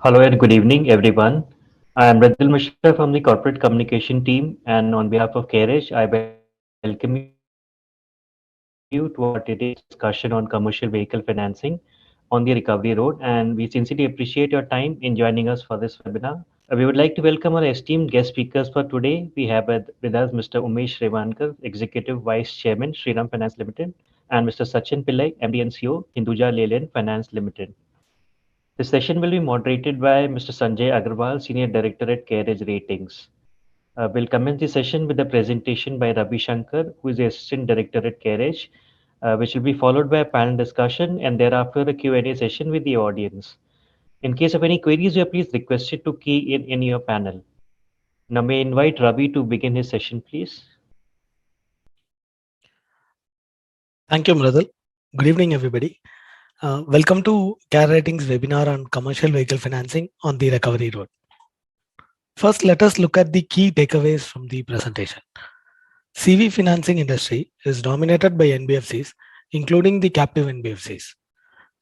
Hello and good evening, everyone. I am Radil Mishra from the corporate communication team, and on behalf of CareEdge, I welcome you to our today's discussion on commercial vehicle financing on the Recovery Road. And we sincerely appreciate your time in joining us for this webinar. We would like to welcome our esteemed guest speakers for today. We have with us Mr. Umesh Revankar, Executive Vice Chairman, Shriram Finance Limited, and Mr. Sachin Pillai, MD and CEO, Hinduja Leyland Finance Limited. The session will be moderated by Mr. Sanjay Agarwal, Senior Director at CareEdge Ratings. We'll commence the session with a presentation by Ravi Shankar, who is the Assistant Director at CareEdge, which will be followed by a panel discussion and thereafter a Q&A session with the audience. In case of any queries, you are please requested to key in your panel. Now, may I invite Ravi to begin his session, please. Thank you, Mradul. Good evening, everybody. Welcome to Care Ratings webinar on commercial vehicle financing on the recovery road. First, let us look at the key takeaways from the presentation. CV financing industry is dominated by NBFCs, including the captive NBFCs.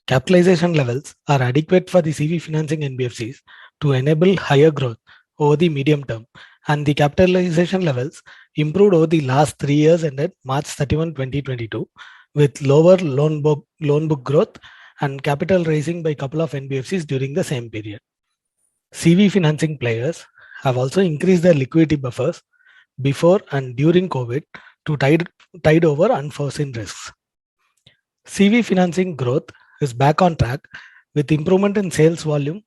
Capitalization levels are adequate for the CV financing NBFCs to enable higher growth over the medium term, and the capitalization levels improved over the last 3 years ended March 31, 2022, with lower loan book growth and capital raising by a couple of NBFCs during the same period. CV financing players have also increased their liquidity buffers before and during COVID to tide over unforeseen risks. CV financing growth is back on track with improvement in sales volume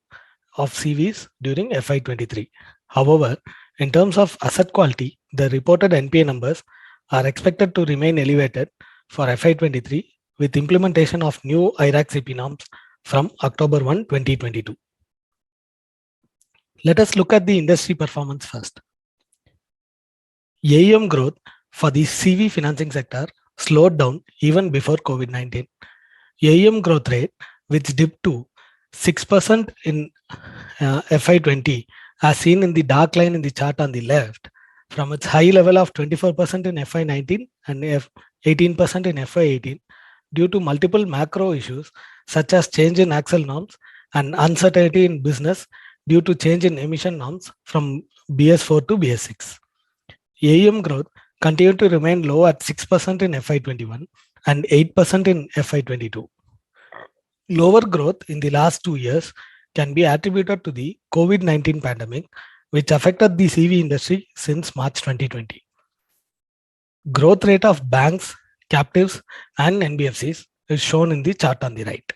of CVs during FY23. However, in terms of asset quality, the reported NPA numbers are expected to remain elevated for FY23 with implementation of new IRAC CP norms from October 1, 2022. Let us look at the industry performance first. AUM growth for the CV financing sector slowed down even before COVID-19. AUM growth rate, which dipped to 6% in FY20, as seen in the dark line in the chart on the left, from its high level of 24% in FY19 and 18% in FY18, due to multiple macro issues such as change in axle norms and uncertainty in business due to change in emission norms from BS4 to BS6. AUM growth continued to remain low at 6% in FY21 and 8% in FY22. Lower growth in the last 2 years can be attributed to the COVID-19 pandemic, which affected the CV industry since March 2020. Growth rate of banks, captives, and NBFCs is shown in the chart on the right.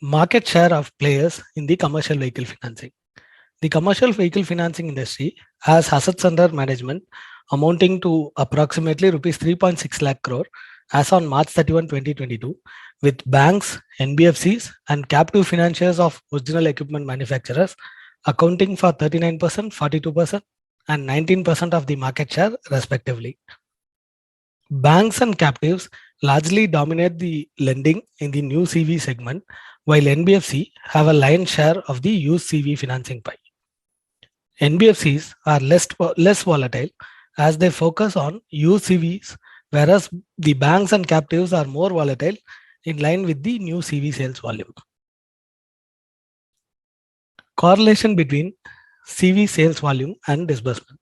Market share of players in the commercial vehicle financing. The commercial vehicle financing industry has assets under management amounting to approximately rupees 3.6 lakh crore as on March 31, 2022, with banks, NBFCs, and captive financiers of original equipment manufacturers accounting for 39%, 42%, and 19% of the market share, respectively. Banks and captives largely dominate the lending in the new CV segment, while NBFC have a lion's share of the used CV financing pie. NBFCs are less volatile as they focus on used CVs, whereas the banks and captives are more volatile in line with the new CV sales volume. Correlation between CV sales volume and disbursement.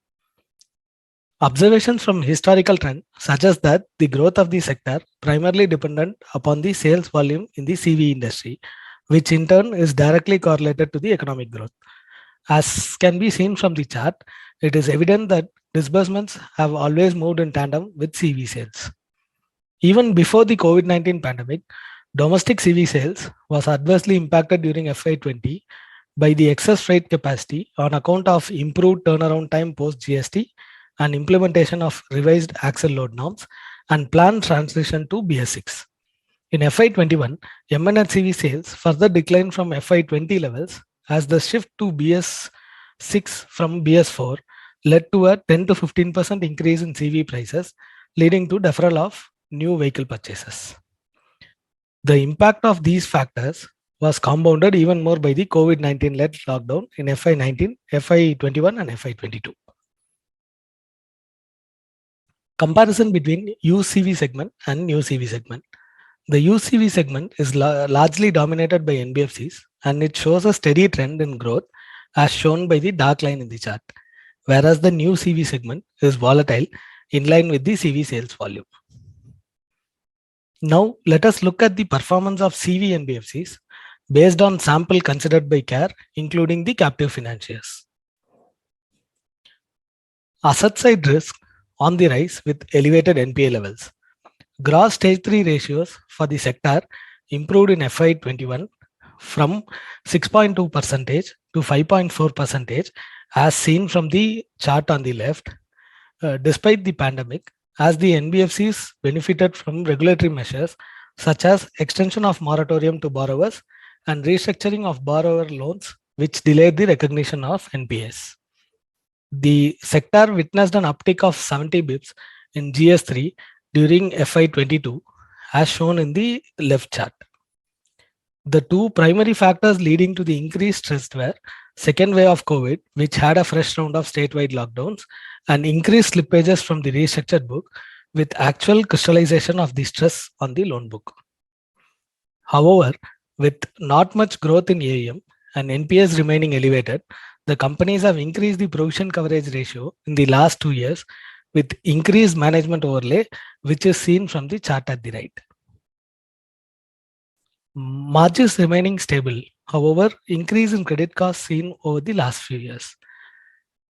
Observations from historical trend suggest that the growth of the sector primarily dependent upon the sales volume in the CV industry, which in turn is directly correlated to the economic growth. As can be seen from the chart, it is evident that disbursements have always moved in tandem with CV sales. Even before the COVID-19 pandemic, domestic CV sales was adversely impacted during FY20 by the excess freight capacity on account of improved turnaround time post GST and implementation of revised axle load norms and planned transition to BS6. In FY21, MNHCV sales further declined from FY20 levels as the shift to BS6 from BS4 led to a 10 to 15% increase in CV prices, leading to deferral of new vehicle purchases. The impact of these factors was compounded even more by the COVID-19 led lockdown in FY19, FY21, and FY22. Comparison between used CV segment and new CV segment. The UCV segment is largely dominated by NBFCs, and it shows a steady trend in growth as shown by the dark line in the chart, whereas the new CV segment is volatile in line with the CV sales volume. Now let us look at the performance of CV NBFCs based on sample considered by CARE, including the captive financiers. Asset side risk on the rise with elevated NPA levels. Gross stage 3 ratios for the sector improved in FY21 from 6.2% to 5.4% as seen from the chart on the left. Despite the pandemic, as the NBFCs benefited from regulatory measures such as extension of moratorium to borrowers and restructuring of borrower loans, which delayed the recognition of NPAs. The sector witnessed an uptick of 70 bips in GS3 during FY22, as shown in the left chart. The two primary factors leading to the increased stress were second wave of COVID, which had a fresh round of statewide lockdowns, and increased slippages from the restructured book with actual crystallization of the stress on the loan book. However, with not much growth in AUM and NPS remaining elevated, the companies have increased the provision coverage ratio in the last 2 years with increased management overlay, which is seen from the chart at the right. Margins remaining stable, however, increase in credit costs seen over the last few years.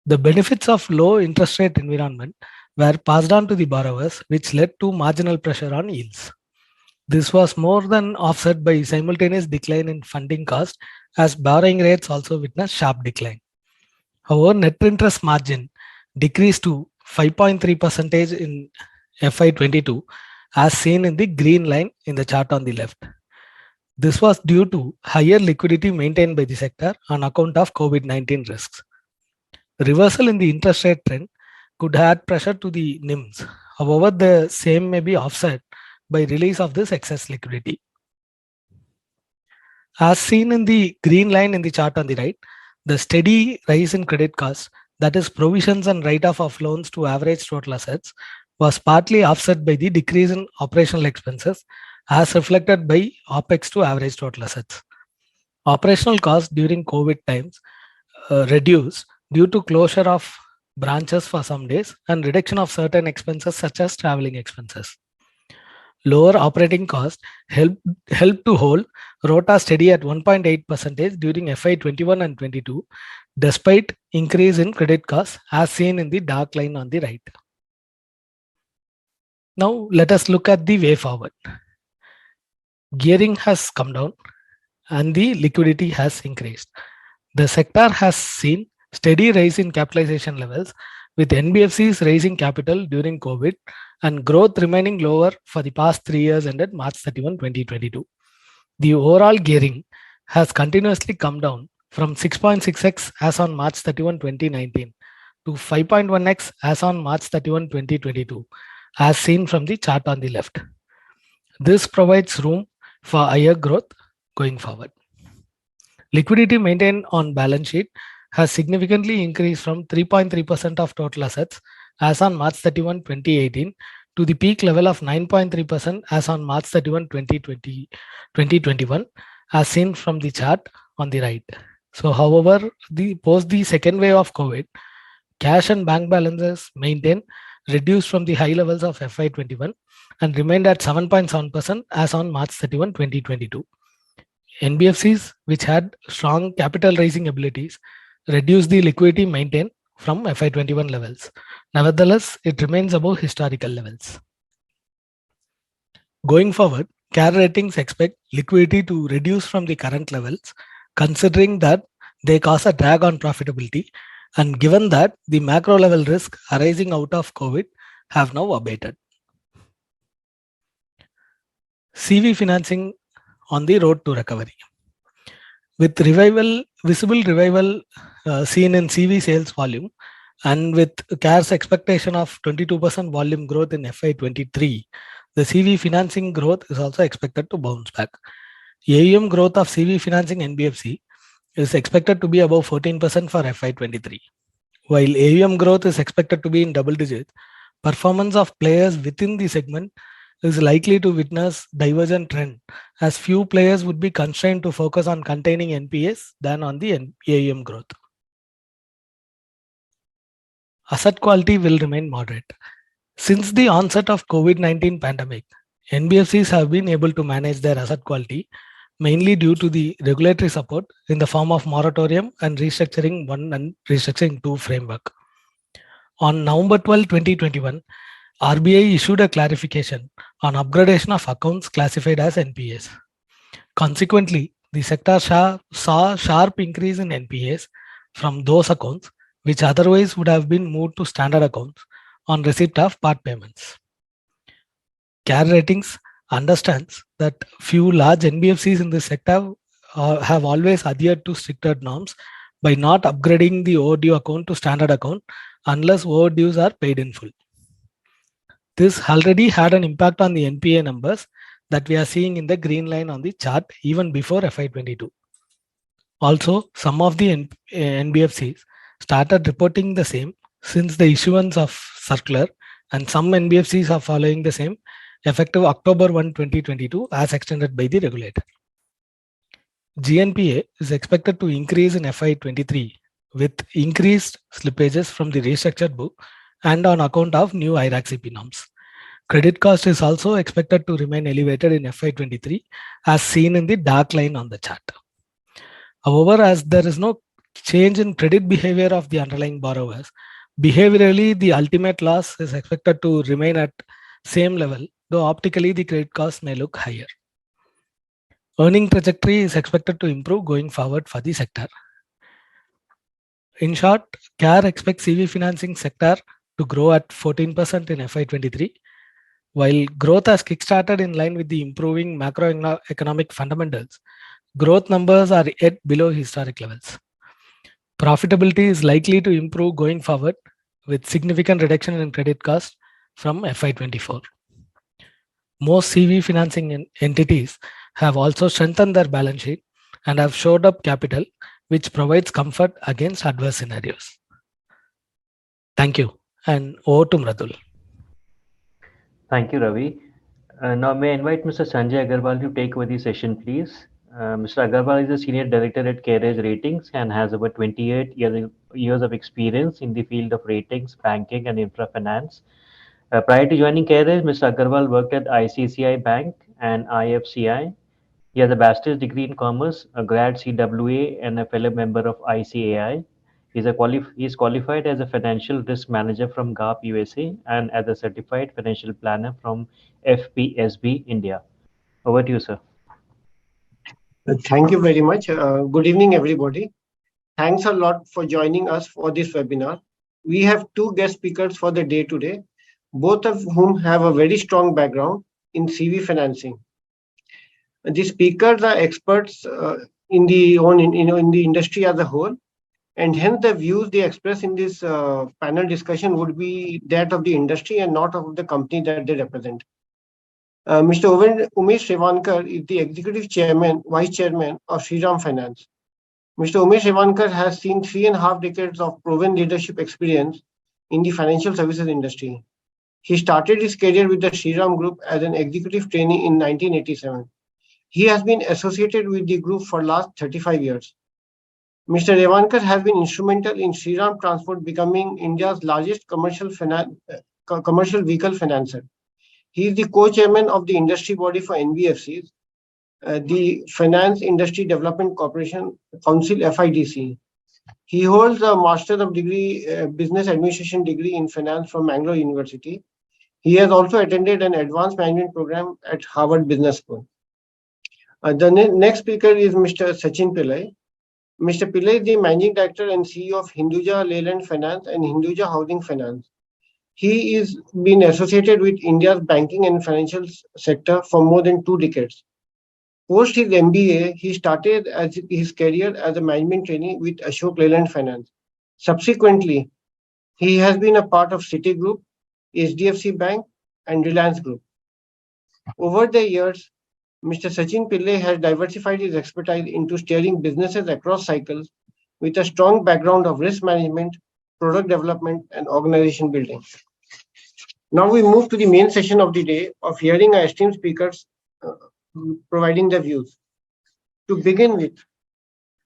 The benefits of low interest rate environment were passed on to the borrowers, which led to marginal pressure on yields. This was more than offset by simultaneous decline in funding cost as borrowing rates also witnessed sharp decline. However, net interest margin decreased to 5.3% in FY22 as seen in the green line in the chart on the left. This was due to higher liquidity maintained by the sector on account of COVID-19 risks. Reversal in the interest rate trend could add pressure to the NIMs. However, the same may be offset by release of this excess liquidity. As seen in the green line in the chart on the right, the steady rise in credit costs, that is provisions and write-off of loans to average total assets, was partly offset by the decrease in operational expenses as reflected by OPEX to average total assets. Operational costs during COVID times reduced due to closure of branches for some days and reduction of certain expenses such as traveling expenses. Lower operating costs helped to hold ROTA steady at 1.8% during FY21 and 22, despite increase in credit costs as seen in the dark line on the right. Now let us look at the way forward. Gearing has come down and the liquidity has increased. The sector has seen steady rise in capitalization levels with NBFCs raising capital during COVID and growth remaining lower for the past 3 years ended March 31, 2022. The overall gearing has continuously come down from 6.6x as on March 31, 2019 to 5.1x as on March 31, 2022, as seen from the chart on the left. This provides room for higher growth going forward. Liquidity maintained on balance sheet has significantly increased from 3.3% of total assets as on March 31, 2018 to the peak level of 9.3% as on March 31, 2021 as seen from the chart on the right. So however, post the second wave of COVID, cash and bank balances maintained reduced from the high levels of FY21 and remained at 7.7% as on March 31, 2022. NBFCs, which had strong capital raising abilities, reduced the liquidity maintained from FY21 levels. Nevertheless, it remains above historical levels. Going forward, CARE Ratings expect liquidity to reduce from the current levels, considering that they cause a drag on profitability and given that the macro level risk arising out of COVID have now abated. CV financing on the road to recovery. With visible revival seen in CV sales volume and with CARE's expectation of 22% volume growth in FY23, the CV financing growth is also expected to bounce back. AUM growth of CV financing NBFC is expected to be above 14% for FY23. While AUM growth is expected to be in double digits, performance of players within the segment is likely to witness divergent trend as few players would be constrained to focus on containing NPAs than on the AUM growth. Asset quality will remain moderate. Since the onset of COVID-19 pandemic, NBFCs have been able to manage their asset quality mainly due to the regulatory support in the form of moratorium and restructuring 1 and restructuring 2 framework. On November 12, 2021, RBI issued a clarification on upgradation of accounts classified as NPAs. Consequently, the sector saw sharp increase in NPAs from those accounts which otherwise would have been moved to standard accounts on receipt of part payments. Care Ratings understands that few large NBFCs in this sector have always adhered to stricter norms by not upgrading the overdue account to standard account unless overdues are paid in full. This already had an impact on the NPA numbers that we are seeing in the green line on the chart even before FY22. Also, some of the NBFCs started reporting the same since the issuance of circular, and some NBFCs are following the same effective October 1, 2022 as extended by the regulator. GNPA is expected to increase in FY23 with increased slippages from the restructured book and on account of new IRAC-CP norms. Credit cost is also expected to remain elevated in FY23 as seen in the dark line on the chart. However, as there is no change in credit behavior of the underlying borrowers, behaviorally the ultimate loss is expected to remain at same level, though optically the credit cost may look higher. Earning trajectory is expected to improve going forward for the sector. In short, CARE expects CV financing sector to grow at 14% in FY23. While growth has kickstarted in line with the improving macroeconomic fundamentals, growth numbers are yet below historic levels. Profitability is likely to improve going forward with significant reduction in credit cost from FY24. Most CV financing entities have also strengthened their balance sheet and have shored up capital, which provides comfort against adverse scenarios. Thank you, and over to Mradul. Thank you, Ravi. Now, may I invite Mr. Sanjay Agarwal to take over the session, please? Mr. Agarwal is a senior director at CareEdge Ratings and has over 28 years of experience in the field of ratings, banking, and infra finance. Prior to joining CareEdge, Mr. Agarwal worked at ICICI Bank and IFCI. He has a bachelor's degree in commerce, a grad CWA, and a fellow member of ICAI. He is qualified as a financial risk manager from GAP USA and as a certified financial planner from FPSB India. Over to you, sir. Thank you very much. Good evening, everybody. Thanks a lot for joining us for this webinar. We have two guest speakers for the day today, both of whom have a very strong background in CV financing. The speakers are experts in the industry as a whole, and hence the views they express in this panel discussion would be that of the industry and not of the company that they represent. Mr. Umesh Revankar is the Executive Chairman, Vice Chairman of Shriram Finance. Mr. Umesh Revankar has seen 3.5 decades of proven leadership experience in the financial services industry. He started his career with the Shriram Group as an executive trainee in 1987. He has been associated with the group for the last 35 years. Mr. Revankar has been instrumental in Shriram Transport becoming India's largest commercial vehicle financer. He is the co-chairman of the industry body for NBFCs, the Finance Industry Development Corporation Council FIDC. He holds a Master of Degree Business Administration degree in Finance from Mangalore University. He has also attended an advanced management program at Harvard Business School. The next speaker is Mr. Sachin Pillai. Mr. Pillai is the Managing Director and CEO of Hinduja Leyland Finance and Hinduja Housing Finance. He is been associated with India's banking and financial sector for more than 2 decades. Post his MBA, he started his career as a management trainee with Ashok Leyland Finance. Subsequently, he has been a part of Citigroup, HDFC Bank, and Reliance Group. Over the years, Mr. Sachin Pillai has diversified his expertise into steering businesses across cycles with a strong background of risk management, product development, and organization building. Now we move to the main session of the day of hearing our esteemed speakers uh, providing their views. To begin with,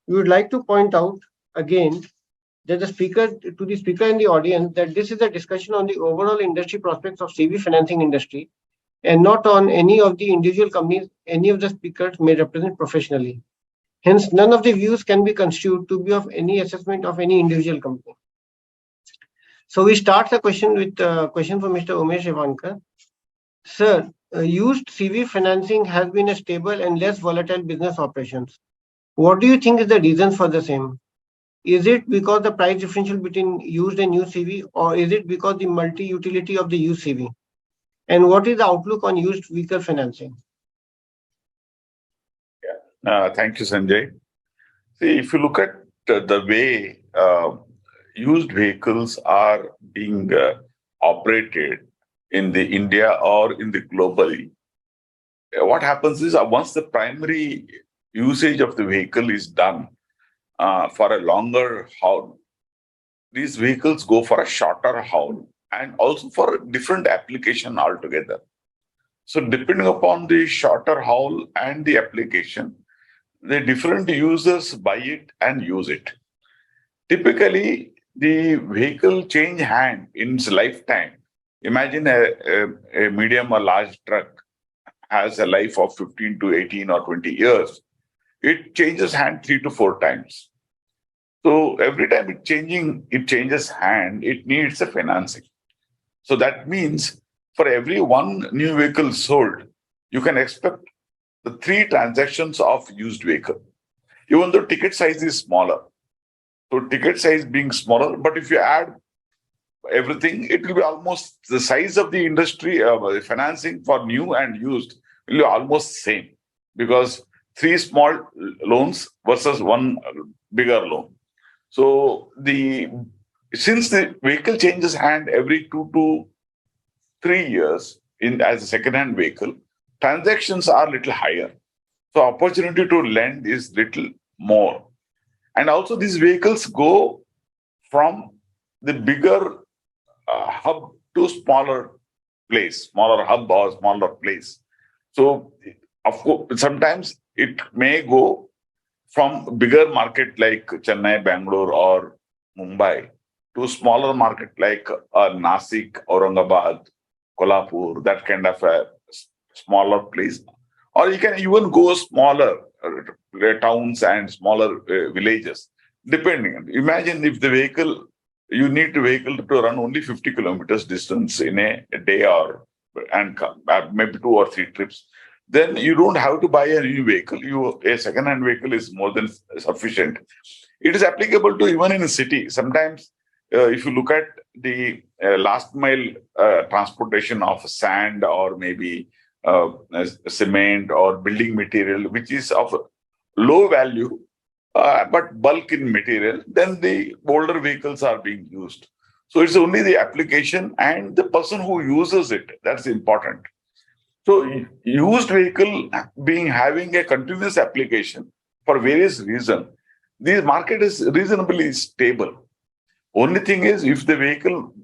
we would like to point out again that the speaker in the audience that this is a discussion on the overall industry prospects of CV financing industry and not on any of the individual companies any of the speakers may represent professionally. Hence, none of the views can be construed to be of any assessment of any individual company. So we start the question with a question from Mr. Umesh Revankar. Sir, used CV financing has been a stable and less volatile business operations. What do you think is the reason for the same? Is it because the price differential between used and new CV, or is it because the multi-utility of the used CV? And what is the outlook on used vehicle financing? Thank you, Sanjay. See, if you look at the way used vehicles are being operated in the India or in the globally, what happens is once the primary usage of the vehicle is done for a longer haul, these vehicles go for a shorter haul and also for a different application altogether. So depending upon the shorter haul and the application, the different users buy it and use it. Typically, the vehicle change hand in its lifetime. Imagine a medium or large truck has a life of 15 to 18 or 20 years. It changes hand 3 to 4 times. So every time it changes hand, it needs a financing. So that means for every one new vehicle sold, you can expect the 3 transactions of used vehicle, even though ticket size is smaller. So ticket size being smaller, but if you add everything, it will be almost the size of the industry financing for new and used will be almost same, because 3 small loans versus one bigger loan. So since the vehicle changes hand every 2 to 3 years as a second-hand vehicle, transactions are little higher. So opportunity to lend is little more. And also these vehicles go from the bigger hub to smaller hub or smaller place. So of course, sometimes it may go from bigger market like Chennai, Bangalore or Mumbai to smaller market like Nasik, Aurangabad, Kolhapur, that kind of a smaller place. Or you can even go smaller towns and smaller villages, depending. Imagine if you need the vehicle to run only 50 kilometers distance in a day and maybe 2 or 3 trips. Then you don't have to buy a new vehicle. A second-hand vehicle is more than sufficient. It is applicable to even in a city. Sometimes, if you look at the last mile transportation of sand or maybe cement or building material, which is of low value, but bulk in material, then the older vehicles are being used. So it's only the application and the person who uses it that's important. So used vehicle having a continuous application for various reasons, the market is reasonably stable. Only thing is, if the vehicle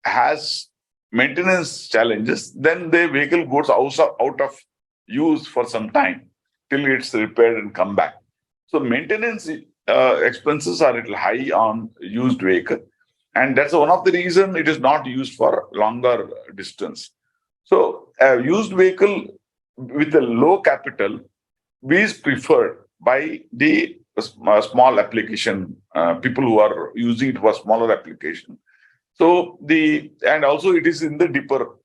has maintenance challenges, then the vehicle goes out of use for some time till it's repaired and come back. So maintenance expenses are a little high on used vehicle, and that's one of the reason it is not used for longer distance. So a used vehicle with a low capital is preferred by the small application people who are using it for smaller application. So and also it is in the deeper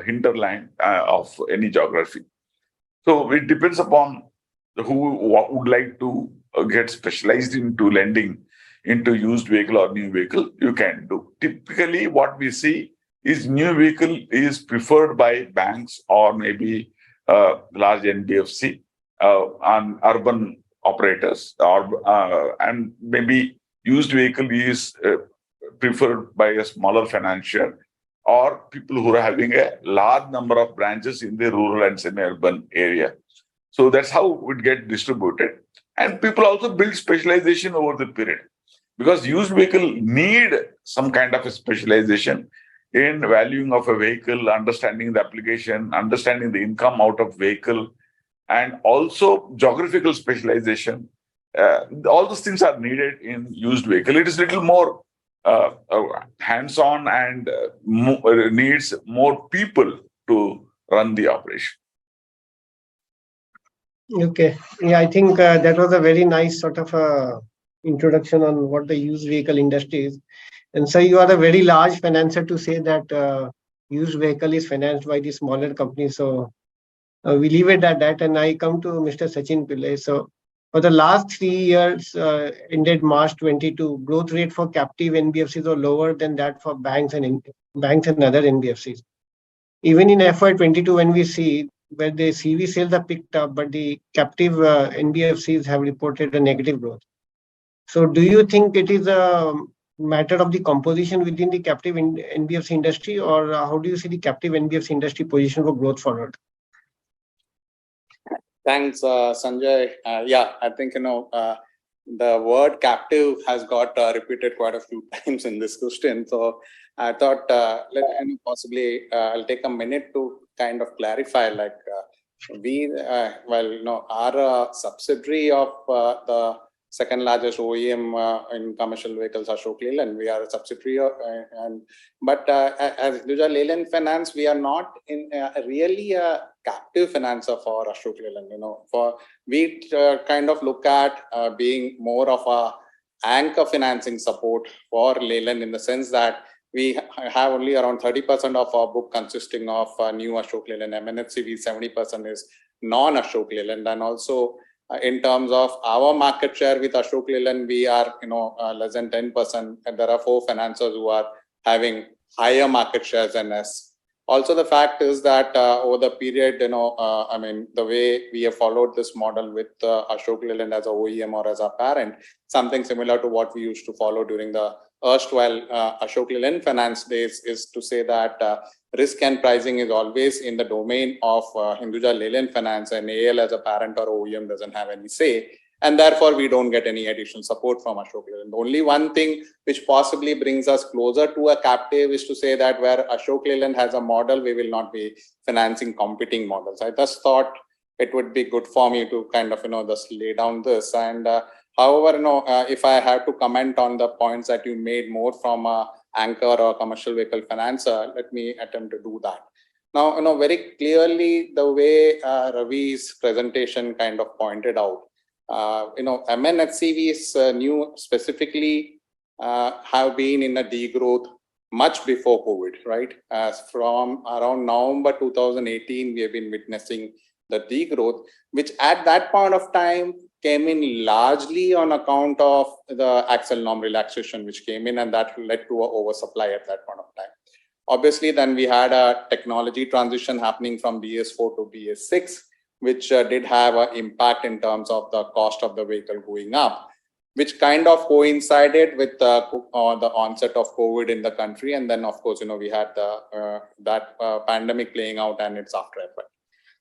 hinterland of any geography. So it depends upon who would like to get specialized into lending into used vehicle or new vehicle. You can do. Typically, what we see is new vehicle is preferred by banks or maybe large NBFC and urban operators, and maybe used vehicle is preferred by a smaller financier or people who are having a large number of branches in the rural and semi-urban area. So that's how it gets distributed. And people also build specialization over the period, because used vehicle need some kind of a specialization. in valuing of a vehicle, understanding the application, understanding the income out of vehicle, and also geographical specialization. All those things are needed in used vehicle. It is little more hands-on and needs more people to run the operation. Okay. Yeah, I think that was a very nice sort of introduction on what the used vehicle industry is. And so you are a very large financer to say that used vehicle is financed by the smaller companies. So we leave it at that. And I come to Mr. Sachin Pillai. So for the last 3 years, ended March 22, growth rate for captive NBFCs are lower than that for banks and other NBFCs. Even in FY22, when we see where the CV sales are picked up, but the captive NBFCs have reported a negative growth. So do you think it is a matter of the composition within the captive NBFC industry, or how do you see the captive NBFC industry position for growth forward? Thanks, Sanjay. Yeah, I think, the word captive has got repeated quite a few times in this question. So I thought possibly I'll take a minute to kind of clarify, like we, are a subsidiary of the second largest OEM in commercial vehicles, Ashok Leyland. We are a subsidiary, but as Hinduja Leyland Finance, we are not in really a captive financer for Ashok Leyland. For we kind of look at being more of a anchor financing support for Leyland, in the sense that we have only around 30% of our book consisting of new Ashok Leyland MNHCV, 70% is non-Ashok Leyland, and also in terms of our market share with Ashok Leyland, we are less than 10%, and there are 4 financiers who are having higher market shares than us. Also, the fact is that over the period, the way we have followed this model with Ashok Leyland as a OEM or as a parent, something similar to what we used to follow during the erstwhile Ashok Leyland Finance days, is to say that risk and pricing is always in the domain of Hinduja Leyland Finance, and AL as a parent or OEM doesn't have any say, and therefore we don't get any additional support from Ashok Leyland. The only one thing which possibly brings us closer to a captive is to say that where Ashok Leyland has a model, we will not be financing competing models. I just thought it would be good for me to kind of just lay down this. And however, if I have to comment on the points that you made more from a anchor or commercial vehicle financer, let me attempt to do that. Now, very clearly, the way Ravi's presentation kind of pointed out, MNHCVs new specifically have been in a degrowth much before COVID, right? As from around November 2018, we have been witnessing the degrowth, which at that point of time came in largely on account of the axle norm relaxation, which came in, and that led to an oversupply at that point of time. Obviously, then we had a technology transition happening from BS4 to BS6, which did have an impact in terms of the cost of the vehicle going up, which kind of coincided with the onset of COVID in the country. And then, of course, we had that pandemic playing out and its after effect.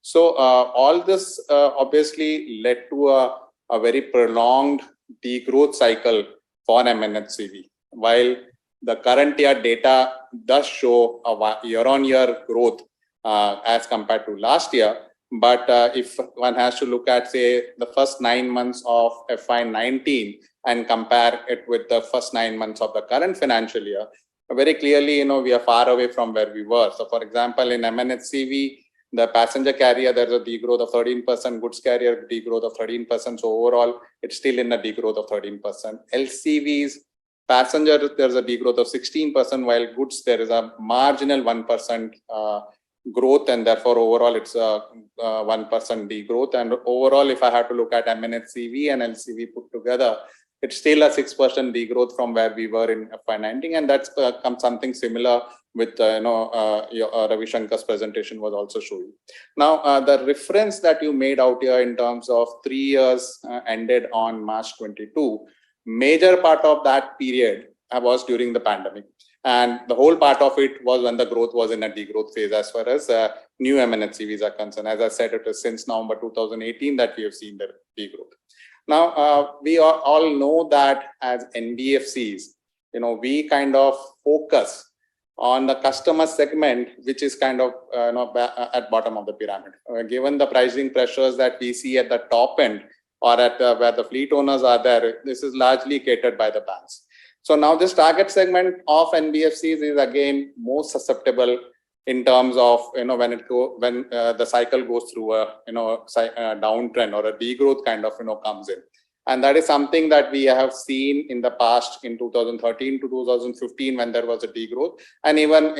So all this obviously led to a very prolonged degrowth cycle for MNHCV. While the current year data does show a year-on-year growth as compared to last year, but if one has to look at, say, the first 9 months of FY19 and compare it with the first 9 months of the current financial year, very clearly, we are far away from where we were. So, for example, in MNHCV, the passenger carrier, there's a degrowth of 13%, goods carrier degrowth of 13%. So overall, it's still in a degrowth of 13%. LCVs, passenger, there's a degrowth of 16%, while goods, there is a marginal 1% growth, and therefore overall it's a 1% degrowth. And overall, if I have to look at MNHCV and LCV put together, it's still a 6% degrowth from where we were in FY19, and that's something similar with Ravi Shankar's presentation was also showing. Now, the reference that you made out here in terms of 3 years ended on March 22, major part of that period was during the pandemic. And the whole part of it was when the growth was in a degrowth phase as far as new MNHCVs are concerned. As I said, it is since November 2018 that we have seen the degrowth. Now, we all know that as NBFCs, we kind of focus on the customer segment, which is kind of at bottom of the pyramid. Given the pricing pressures that we see at the top end or at where the fleet owners are there, this is largely catered by the banks. So now this target segment of NBFCs is again most susceptible in terms of when the cycle goes through a downtrend or a degrowth kind of comes in. And that is something that we have seen in the past in 2013 to 2015 when there was a degrowth, and even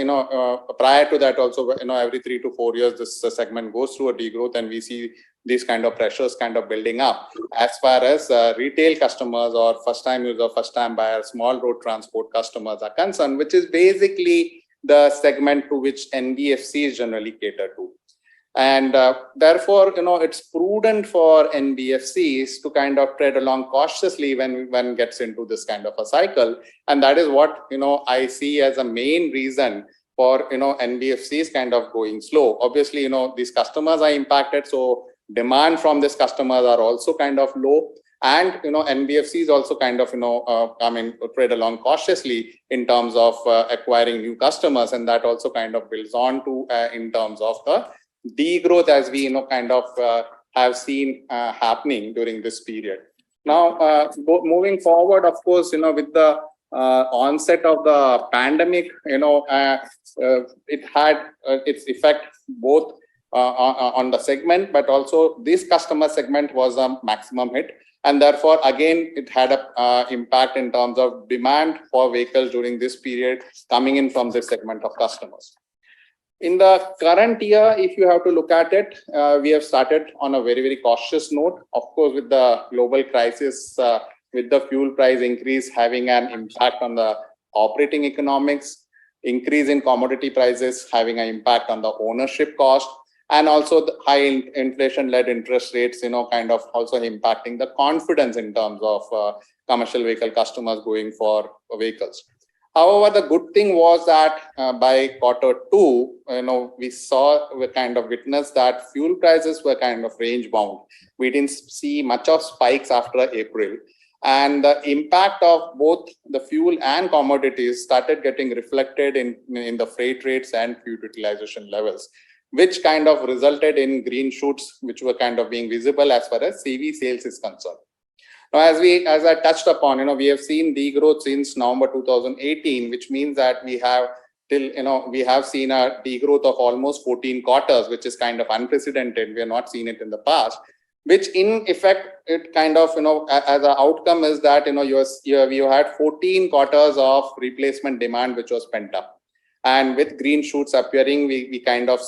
prior to that also every 3 to 4 years this segment goes through a degrowth, and we see these kind of pressures kind of building up as far as retail customers or first time user, first time buyer, small road transport customers are concerned, which is basically the segment to which NBFCs generally cater to. And therefore, it's prudent for NBFCs to kind of tread along cautiously when one gets into this kind of a cycle. And that is what, I see as a main reason for, NBFCs kind of going slow. Obviously, these customers are impacted. So demand from these customers are also kind of low. And, NBFCs also kind of, tread along cautiously in terms of acquiring new customers. And that also kind of builds on to in terms of the degrowth as we have seen happening during this period. Now, moving forward, of course, with the onset of the pandemic, it had its effect both on the segment, but also this customer segment was a maximum hit, and therefore again it had a impact in terms of demand for vehicles during this period coming in from this segment of customers. In the current year, if you have to look at it, we have started on a very, very cautious note. Of course, with the global crisis, with the fuel price increase having an impact on the operating economics, increase in commodity prices having an impact on the ownership cost, and also the high inflation-led interest rates, kind of also impacting the confidence in terms of commercial vehicle customers going for vehicles. However, the good thing was that by Q2, we kind of witnessed that fuel prices were kind of range bound. We didn't see much of spikes after April. And the impact of both the fuel and commodities started getting reflected in the freight rates and fuel utilization levels, which kind of resulted in green shoots, which were kind of being visible as far as CV sales is concerned. Now, as I touched upon, we have seen degrowth since November 2018, which means that we have seen a degrowth of almost 14 quarters, which is kind of unprecedented. We have not seen it in the past, which in effect, it kind of, as an outcome is that, you had 14 quarters of replacement demand, which was pent up. And with green shoots appearing, we kind of,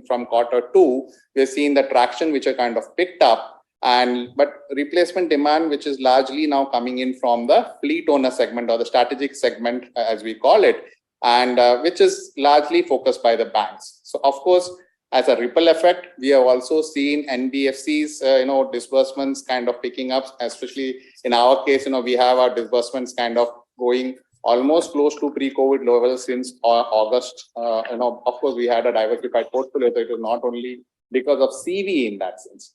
from Q2, we're seeing the traction, which are kind of picked up. But replacement demand, which is largely now coming in from the fleet owner segment or the strategic segment, as we call it, and which is largely focused by the banks. So, of course, as a ripple effect, we have also seen NBFCs, disbursements kind of picking up, especially in our case, we have our disbursements kind of going almost close to pre-COVID levels since August. Of course, we had a diversified portfolio, so it was not only because of CV in that sense.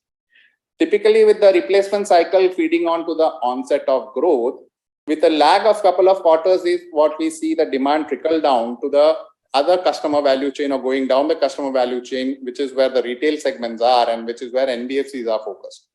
Typically, with the replacement cycle feeding on to the onset of growth, with a lag of couple of quarters is what we see the demand trickle down to the other customer value chain or going down the customer value chain, which is where the retail segments are and which is where NBFCs are focused.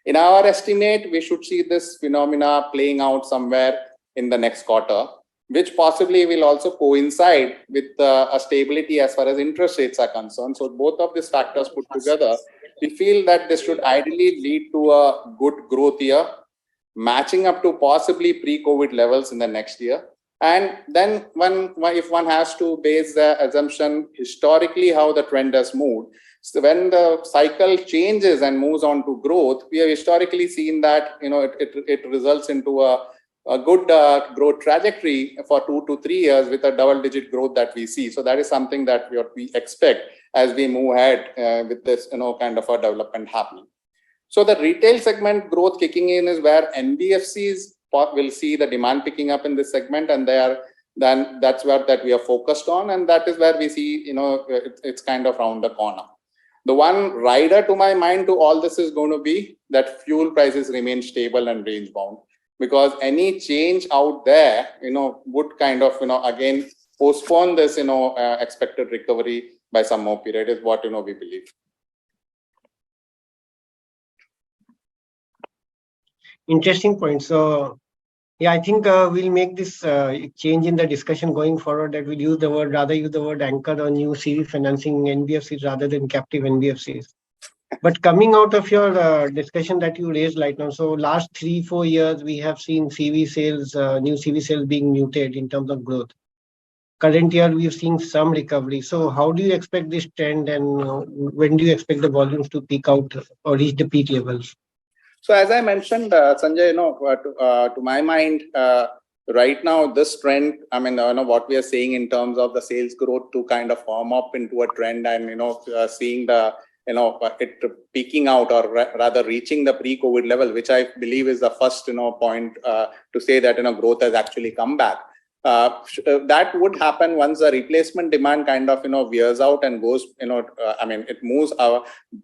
In our estimate, we should see this phenomena playing out somewhere in the next quarter, which possibly will also coincide with a stability as far as interest rates are concerned. So both of these factors put together, we feel that this should ideally lead to a good growth year, matching up to possibly pre-COVID levels in the next year. And then if one has to base the assumption historically how the trend has moved, so when the cycle changes and moves on to growth, we have historically seen that it results into a good growth trajectory for 2 to 3 years with a double-digit growth that we see. So that is something that we expect as we move ahead with this kind of a development happening. So the retail segment growth kicking in is where NBFCs will see the demand picking up in this segment, and that's where that we are focused on, and that is where we see it's kind of around the corner. The one rider to my mind to all this is going to be that fuel prices remain stable and range bound, because any change out there would kind of again postpone this, expected recovery by some more period is what, we believe. Interesting point. So, yeah, I think we'll make this change in the discussion going forward, that we'll use the word anchor on new CV financing NBFCs rather than captive NBFCs. But coming out of your discussion that you raised right now, so last 3-4 years, we have seen CV sales, new CV sales being muted in terms of growth. Current year, we've seen some recovery. So how do you expect this trend, and when do you expect the volumes to peak out or reach the peak levels? So as I mentioned, Sanjay, to my mind, right now, this trend, what we are seeing in terms of the sales growth to kind of form up into a trend and, seeing the, it peaking out or rather reaching the pre-COVID level, which I believe is the first, point to say that, growth has actually come back. That would happen once the replacement demand kind of, veers out and goes, it moves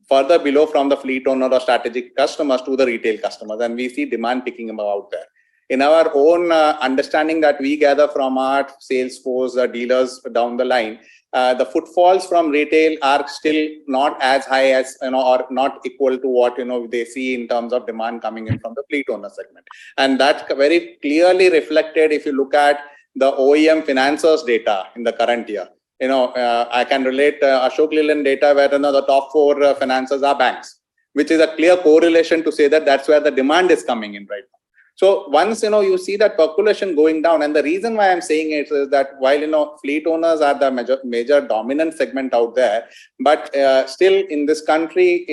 further below from the fleet owner or strategic customers to the retail customers. And we see demand picking up out there. In our own understanding that we gather from our sales force, dealers down the line, the footfalls from retail are still not as high as, or not equal to what, they see in terms of demand coming in from the fleet owner segment. And that's very clearly reflected if you look at the OEM financiers data in the current year. I can relate Ashok Leyland data where the top 4 financiers are banks, which is a clear correlation to say that that's where the demand is coming in right now. So once, you see that percolation going down, and the reason why I'm saying it is that while, fleet owners are the major dominant segment out there, but still in this country,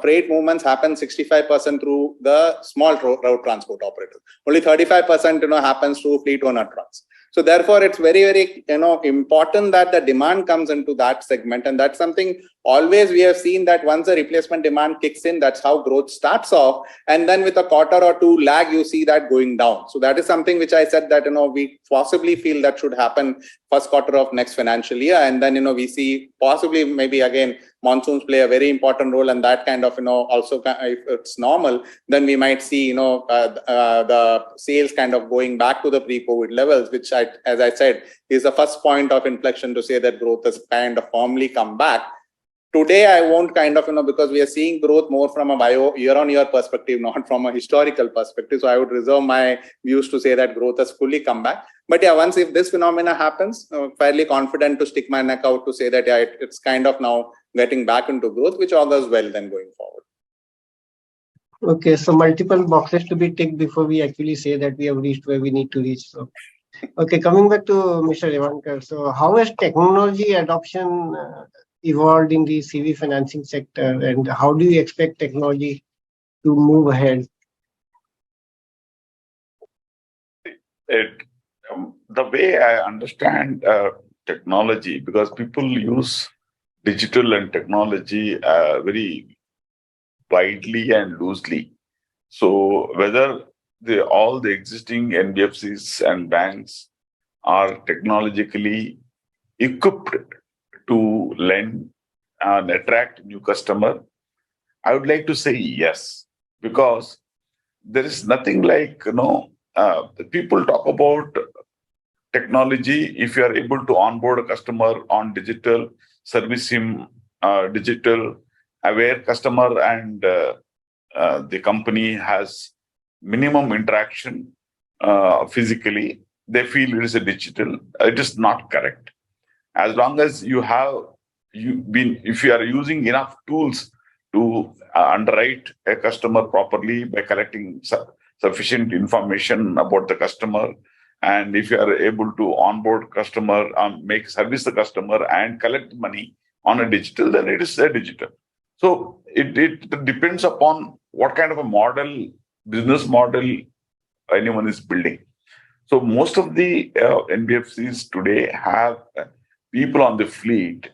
freight movements happen 65% through the small road transport operators. Only 35%, happens through fleet owner trucks. So therefore, it's very, very, important that the demand comes into that segment. And that's something always we have seen that once the replacement demand kicks in, that's how growth starts off. And then with a quarter or two lag, you see that going down. So that is something which I said that, we possibly feel that should happen first quarter of next financial year. And then, we see possibly maybe again, monsoons play a very important role, and that kind of, also if it's normal, then we might see, the sales kind of going back to the pre-COVID levels, which as I said, is the first point of inflection to say that growth has kind of firmly come back. Today, I won't kind of, because we are seeing growth more from a year-on-year perspective, not from a historical perspective. So I would reserve my views to say that growth has fully come back. But yeah, once if this phenomena happens, fairly confident to stick my neck out to say that yeah, it's kind of now getting back into growth, which augurs well then going forward. Okay, so multiple boxes to be ticked before we actually say that we have reached where we need to reach. So, okay, coming back to Mr. Revankar. So how has technology adoption evolved in the CV financing sector, and how do you expect technology to move ahead? The way I understand technology, because people use digital and technology very widely and loosely. So whether all the existing NBFCs and banks are technologically equipped to lend and attract new customer, I would like to say yes, because there is nothing like, people talk about technology. If you are able to onboard a customer on digital, service him digital, aware customer, and the company has minimum interaction physically, they feel it is a digital. It is not correct. As long as if you are using enough tools to underwrite a customer properly by collecting sufficient information about the customer, and if you are able to onboard customer, service the customer and collect money on a digital, then it is a digital. So it depends upon what kind of a business model anyone is building. So most of the NBFCs today have people on the fleet,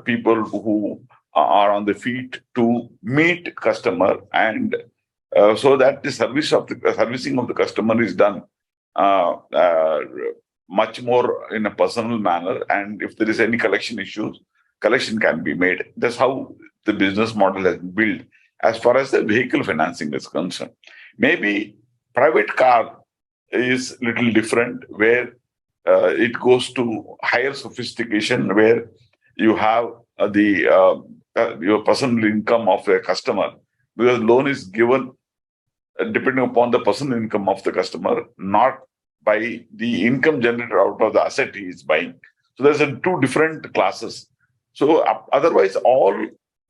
people who are on the feet to meet customer, and so that the servicing of the customer is done much more in a personal manner. And if there is any collection issues, collection can be made. That's how the business model has been built as far as the vehicle financing is concerned. Maybe private car is little different, where it goes to higher sophistication where you have your personal income of a customer, because loan is given depending upon the personal income of the customer, not by the income generated out of the asset he is buying. So there's two different classes. So otherwise, all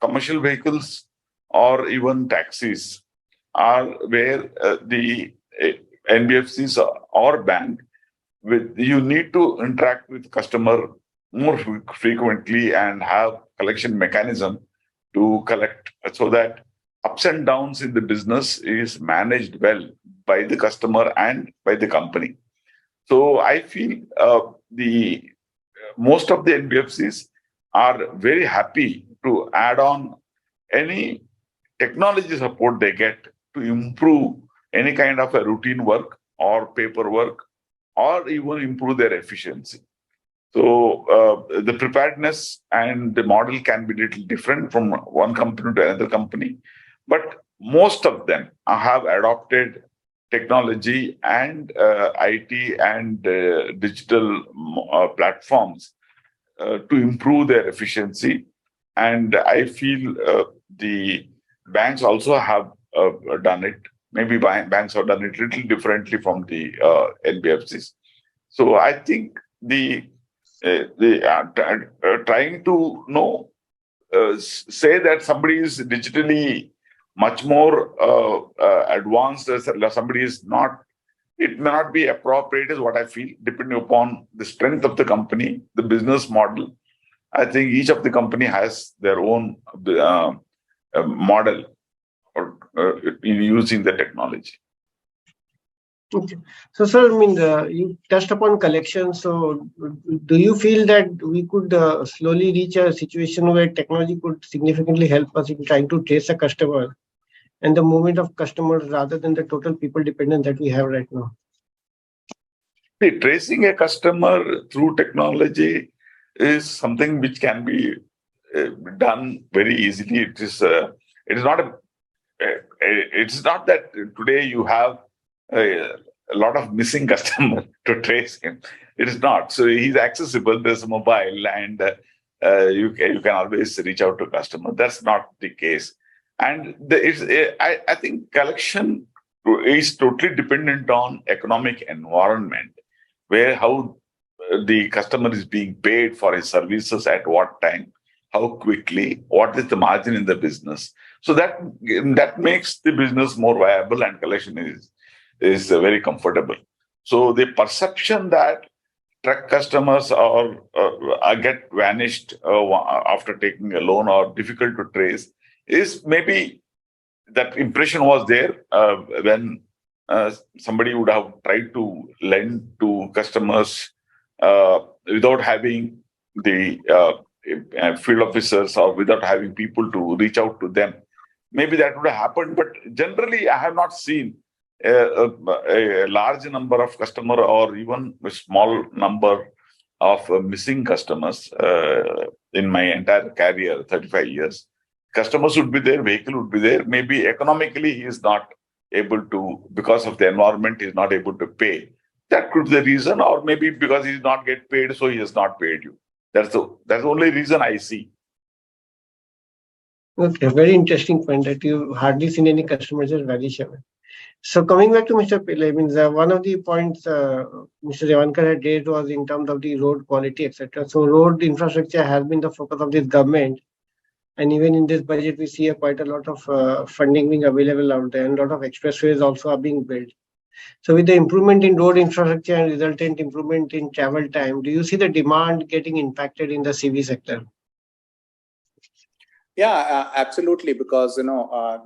commercial vehicles or even taxis are where the NBFCs or bank, with you need to interact with customer more frequently and have collection mechanism to collect, so that ups and downs in the business is managed well by the customer and by the company. So I feel the most of the NBFCs are very happy to add on any technology support they get to improve any kind of a routine work or paperwork, or even improve their efficiency. So the preparedness and the model can be little different from one company to another company, but most of them have adopted technology and IT and digital platforms to improve their efficiency. And I feel the banks also have done it. Maybe banks have done it a little differently from the NBFCs. So I think they are trying to say that somebody is digitally much more advanced, as somebody is not. It may not be appropriate, is what I feel, depending upon the strength of the company, the business model. I think each of the company has their own model or in using the technology. Okay. So, sir, I mean, you touched upon collections. So, do you feel that we could slowly reach a situation where technology could significantly help us in trying to trace a customer and the movement of customers rather than the total people dependence that we have right now? See, tracing a customer through technology is something which can be done very easily. It is it's not that today you have a lot of missing customer to trace him. It is not. So he's accessible. There's a mobile, and you can always reach out to customer. That's not the case. And I think collection is totally dependent on economic environment, where how the customer is being paid for his services at what time, how quickly, what is the margin in the business. So that makes the business more viable, and collection is very comfortable. So the perception that truck customers get vanished after taking a loan or difficult to trace is maybe that impression was there when somebody would have tried to lend to customers without having the field officers or without having people to reach out to them. Maybe that would have happened, but generally I have not seen a large number of customer or even a small number of missing customers in my entire career, 35 years. Customers would be there, vehicle would be there. Maybe economically he is not able to, because of the environment, he is not able to pay. That could be the reason, or maybe because he did not get paid, so he has not paid you. That's the only reason I see. Okay, very interesting point that you hardly seen any customers as vanish away. So coming back to Mr. Pillai, means one of the points Mr. Revankar had raised was in terms of the road quality, etc. So road infrastructure has been the focus of this government, and even in this budget we see quite a lot of funding being available out there, and a lot of expressways also are being built. So with the improvement in road infrastructure and resultant improvement in travel time, do you see the demand getting impacted in the CV sector? Yeah, absolutely. Because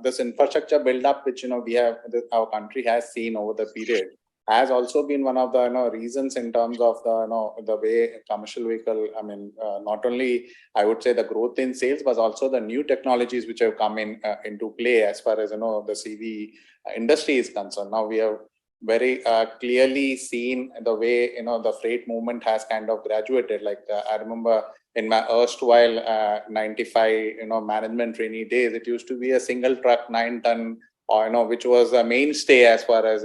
this infrastructure build-up, which our country has seen over the period, has also been one of the reasons in terms of the way commercial vehicle. I mean, not only I would say the growth in sales, but also the new technologies which have come into play as far as the CV industry is concerned. Now we have very clearly seen the way the freight movement has kind of graduated. Like I remember in my erstwhile 95 management trainee days, it used to be a single truck 9-ton, or which was a mainstay as far as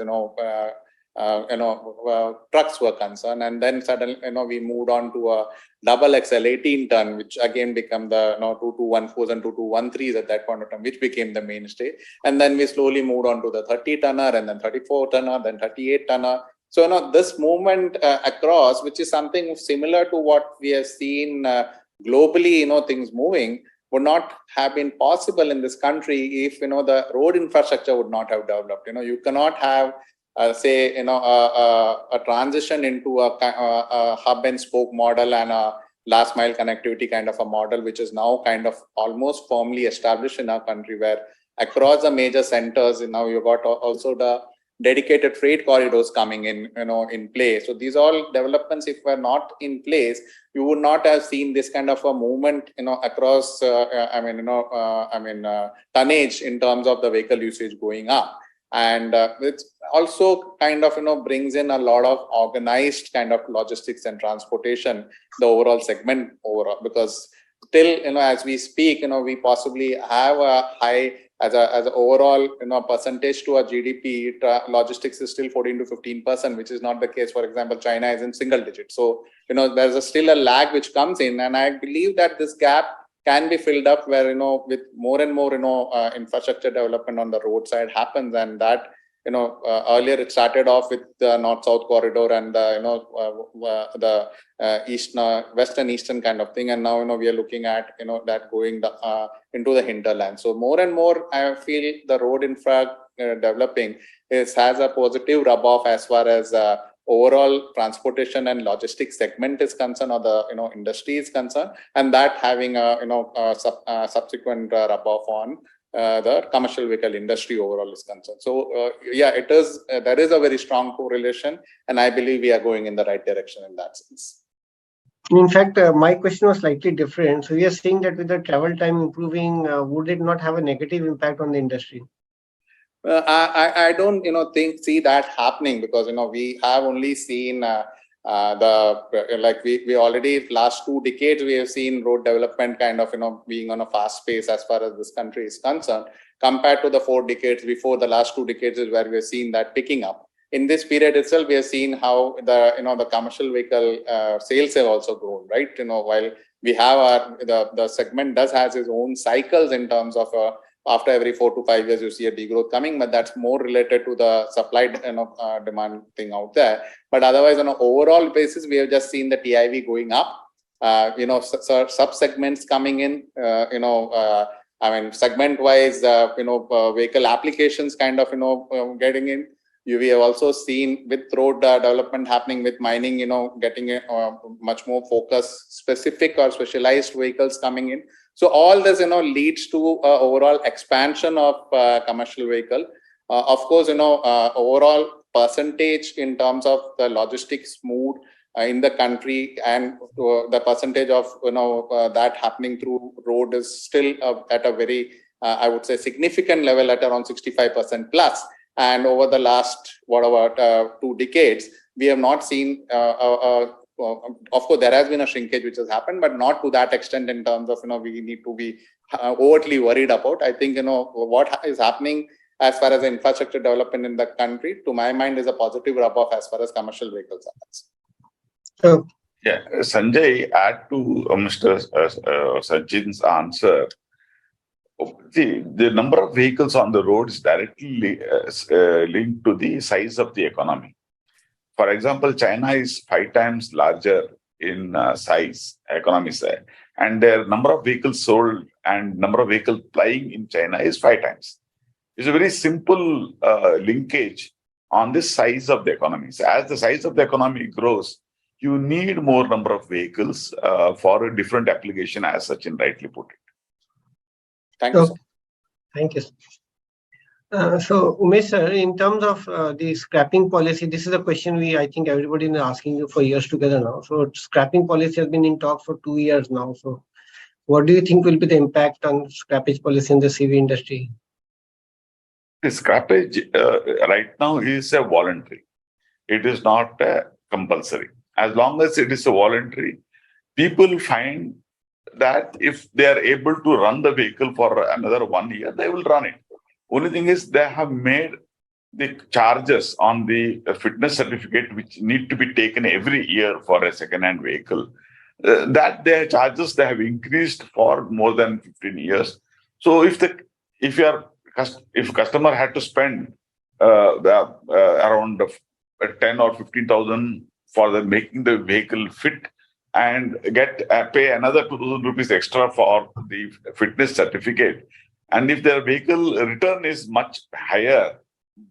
trucks were concerned. And then suddenly, we moved on to a double XL 18-ton, which again became the 2214s and 2213s at that point of time, which became the mainstay. And then we slowly moved on to the 30-tonner, and then 34-tonner, then 38-tonner. So, this movement across, which is something similar to what we have seen globally, things moving, would not have been possible in this country if, the road infrastructure would not have developed. You cannot have, a transition into a hub and spoke model and a last mile connectivity kind of a model, which is now kind of almost firmly established in our country, where across the major centers, now you got also the dedicated freight corridors coming in, in place. So these all developments, if were not in place, you would not have seen this kind of a movement, across, tonnage in terms of the vehicle usage going up. And it's also kind of, brings in a lot of organized kind of logistics and transportation, the overall segment overall, because still, as we speak, we possibly have a high, as a overall, percentage to our GDP, logistics is still 14 to 15%, which is not the case. For example, China is in single digits. So, there's still a lag which comes in. And I believe that this gap can be filled up where, with more and more, infrastructure development on the roadside happens. And that, earlier it started off with the north-south corridor and the west and eastern kind of thing. And now, we are looking at, that going into the hinterland. So more and more, I feel the road infra developing has a positive rub-off as far as overall transportation and logistics segment is concerned, or the industry is concerned, and that having a subsequent rub-off on the commercial vehicle industry overall is concerned. So it is there is a very strong correlation, and I believe we are going in the right direction in that sense. In fact, my question was slightly different. So we are saying that with the travel time improving, would it not have a negative impact on the industry? I don't see that happening, because we have only seen we already last 2 decades we have seen road development kind of being on a fast pace as far as this country is concerned, compared to the 4 decades before. The last 2 decades is where we have seen that picking up. In this period itself, we have seen how the commercial vehicle sales have also grown, right? While we have the segment has its own cycles in terms of after every 4 to 5 years, you see a degrowth coming, but that's more related to the supply demand thing out there. But otherwise, on an overall basis, we have just seen the TIV going up. Sub segments coming in. Segment-wise, vehicle applications kind of getting in. We have also seen with road development happening, with mining, getting much more focused, specific or specialized vehicles coming in. So all this, leads to overall expansion of commercial vehicle. Of course, overall percentage in terms of the logistics moved in the country, and the percentage of that happening through road is still at a very, I would say, significant level at around 65% plus. And over the last 2 decades, we have not seen. Of course, there has been a shrinkage which has happened, but not to that extent in terms of we need to be overtly worried about. I think what is happening as far as infrastructure development in the country, to my mind, is a positive rub-off as far as commercial vehicles are concerned. Yeah, Sanjay, add to Mr. Sachin's answer. The number of vehicles on the road is directly linked to the size of the economy. For example, China is 5 times larger in economy size, and their number of vehicles sold and number of vehicles flying in China is 5 times. It's a very simple linkage on the size of the economy. So as the size of the economy grows, you need more number of vehicles for a different application, as Sachin rightly put it. Thank you. Thank you. So, Umesh sir, in terms of the scrapping policy, this is a question I think everybody is asking you for years together now. So, scrapping policy has been in talk for 2 years now. So, what do you think will be the impact on scrappage policy in the CV industry? The scrappage right now is a voluntary. It is not compulsory. As long as it is a voluntary, people find that if they are able to run the vehicle for another 1 year, they will run it. Only thing is they have made the charges on the fitness certificate, which need to be taken every year for a second-hand vehicle, that their charges they have increased for more than 15 years. So if customer had to spend around 10 or 15,000 for making the vehicle fit and pay another 2,000 rupees extra for the fitness certificate, and if their vehicle return is much higher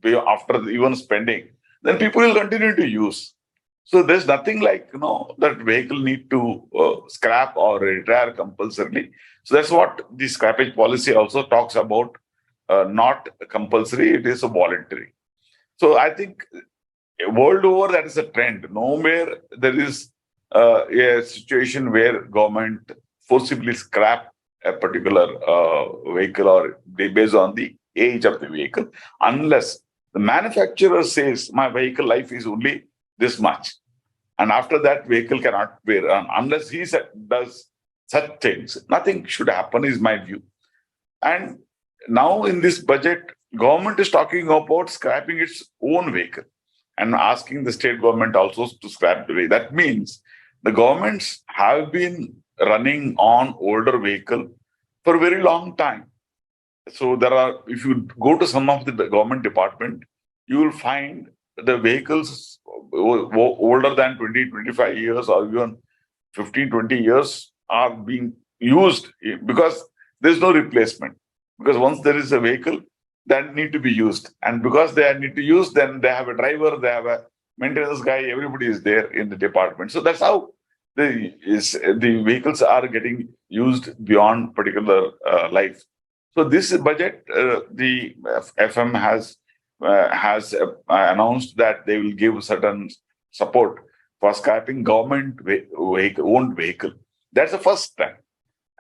after even spending, then people will continue to use. So there's nothing like that vehicle need to scrap or retire compulsorily. So that's what the scrappage policy also talks about. Not compulsory; it is a voluntary. So I think world over that is a trend. Nowhere there is a situation where government forcibly scrap a particular vehicle or based on the age of the vehicle, unless the manufacturer says my vehicle life is only this much, and after that vehicle cannot be run unless he does such things. Nothing should happen is my view. And now in this budget, government is talking about scrapping its own vehicle and asking the state government also to scrap the vehicle. That means the governments have been running on older vehicle for a very long time. So if you go to some of the government department, you will find the vehicles older than 20, 25 years or even 15, 20 years are being used because there's no replacement. Because once there is a vehicle, that need to be used. And because they need to use, then they have a driver, they have a maintenance guy, everybody is there in the department. So that's how the vehicles are getting used beyond particular life. So this budget, the FM has announced that they will give certain support for scrapping government owned vehicle. That's the first step.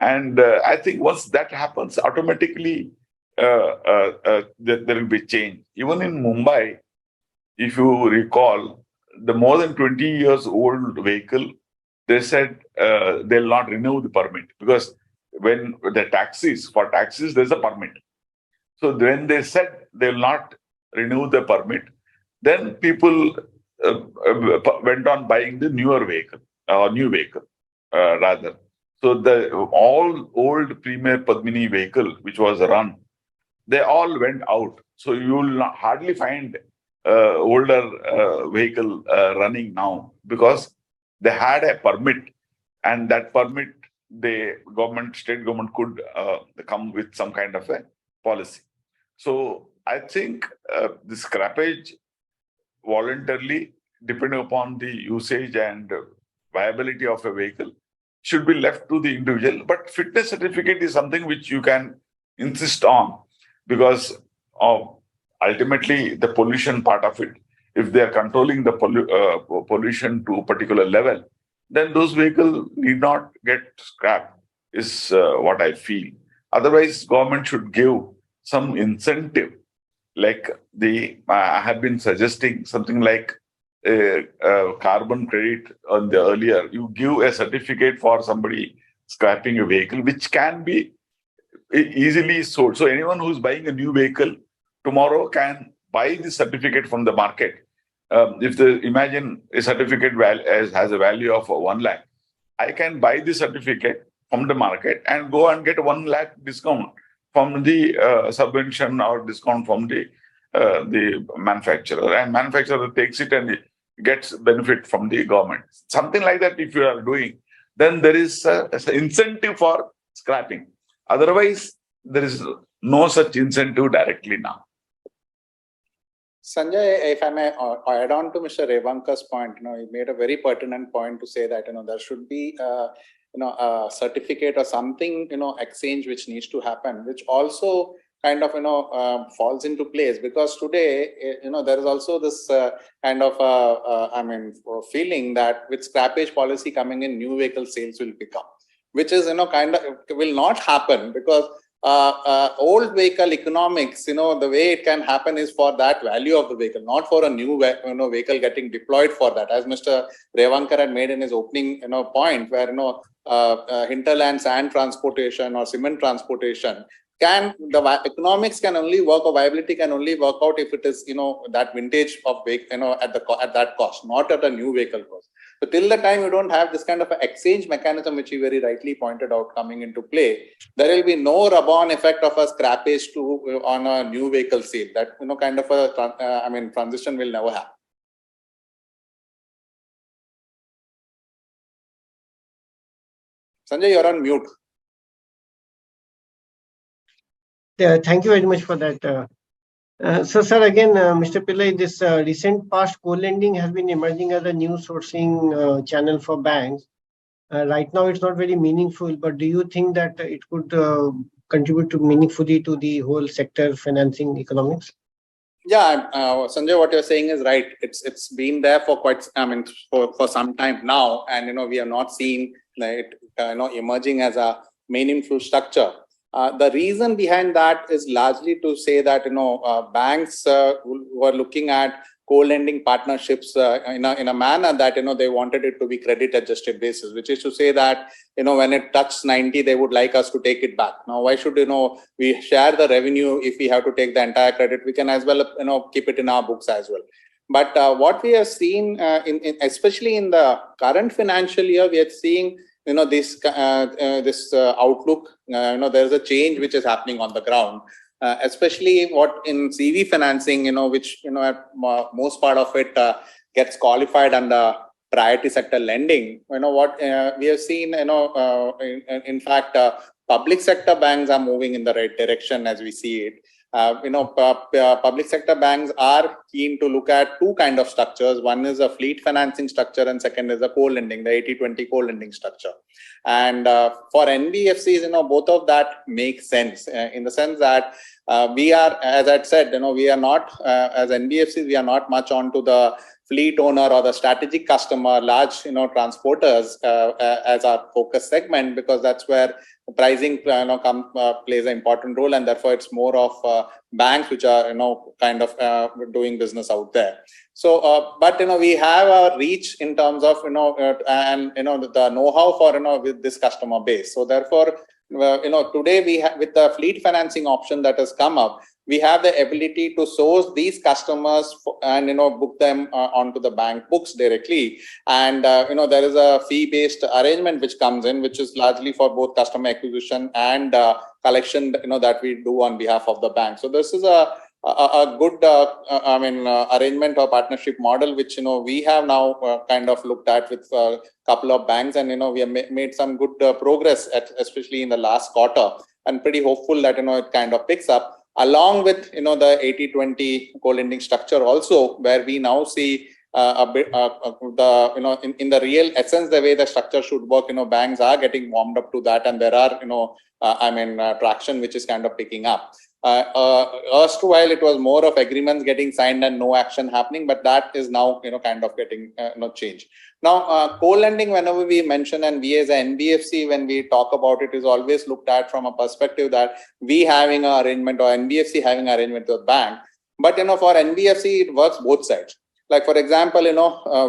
And I think once that happens, automatically there will be change. Even in Mumbai, if you recall, the more than 20 years old vehicle, they said they'll not renew the permit because when for taxis, there's a permit. So when they said they'll not renew the permit, then people went on buying the newer vehicle or new vehicle rather. So the all old Premier Padmini vehicle which was run, they all went out. So you will hardly find older vehicle running now because they had a permit, and that permit state government could come with some kind of a policy. So I think the scrappage voluntarily, depending upon the usage and viability of a vehicle, should be left to the individual. But fitness certificate is something which you can insist on because of ultimately the pollution part of it. If they are controlling the pollution to a particular level, then those vehicles need not get scrapped, is what I feel. Otherwise, government should give some incentive. Like I have been suggesting something like a carbon credit on the earlier. You give a certificate for somebody scrapping a vehicle, which can be easily sold. So anyone who's buying a new vehicle tomorrow can buy the certificate from the market. Imagine a certificate has a value of 1 lakh, I can buy the certificate from the market and go and get 1 lakh discount from the subvention or discount from the manufacturer, and manufacturer takes it and gets benefit from the government. Something like that, if you are doing, then there is an incentive for scrapping. Otherwise, there is no such incentive directly now. Sanjay, if I may add on to Mr. Revankar's point, he made a very pertinent point to say that there should be a certificate or something exchange which needs to happen, which also kind of falls into place, because today there is also this kind of feeling that with scrappage policy coming in, new vehicle sales will pick up, which is kind of will not happen, because old vehicle economics, the way it can happen is for that value of the vehicle, not for a new vehicle getting deployed for that. As Mr. Revankar had made in his opening point, where hinterland sand transportation or cement transportation the economics can only work, or viability can only work out if it is, that vintage of vehicle, at that cost, not at a new vehicle cost. So till the time you don't have this kind of an exchange mechanism, which you very rightly pointed out, coming into play, there will be no rub-on effect of a scrappage on a new vehicle sale. That kind of a transition will never happen. Sanjay, you're on mute. Yeah, thank you very much for that. So, sir, again, Mr. Pillai, this recent past co-lending has been emerging as a new sourcing channel for banks. Right now, it's not very meaningful, but do you think that it could contribute meaningfully to the whole sector financing economics? Yeah, Sanjay, what you're saying is right. It's been there for for some time now, and we have not seen it emerging as a meaningful structure. The reason behind that is largely to say that banks were looking at co-lending partnerships in a manner that they wanted it to be credit adjusted basis, which is to say that when it touches 90, they would like us to take it back. Now, why should we share the revenue if we have to take the entire credit? We can as well keep it in our books as well. But what we have seen, especially in the current financial year, we are seeing this outlook. There's a change which is happening on the ground. Especially what in CV financing, which at most part of it gets qualified under priority sector lending. What we have seen, in fact, public sector banks are moving in the right direction as we see it. Public sector banks are keen to look at two kind of structures. One is a fleet financing structure, and second is a co-lending, the 80-20 co-lending structure. And for NBFCs, both of that makes sense in the sense that we are, as I said, we are not, as NBFCs, we are not much onto the fleet owner or the strategic customer, large, transporters as our focus segment, because that's where pricing plays an important role, and therefore it's more of banks which are kind of doing business out there. So but we have a reach in terms of and the know-how for with this customer base. So therefore today we have, with the fleet financing option that has come up, we have the ability to source these customers and book them onto the bank books directly. And there is a fee-based arrangement which comes in, which is largely for both customer acquisition and collection that we do on behalf of the bank. So this is a good arrangement or partnership model which we have now kind of looked at with a couple of banks, and we have made some good progress especially in the last quarter, and pretty hopeful that it kind of picks up, along with the 80-20 co-lending structure also, where we now see a bit the in the real essence the way the structure should work. Banks are getting warmed up to that, and there are traction which is kind of picking up. Erstwhile it was more of agreements getting signed and no action happening, but that is now kind of getting changed. Now co-lending, whenever we mention, and we as an NBFC, when we talk about it, is always looked at from a perspective that we having an arrangement or NBFC having an arrangement with the bank. But for NBFC it works both sides. Like for example,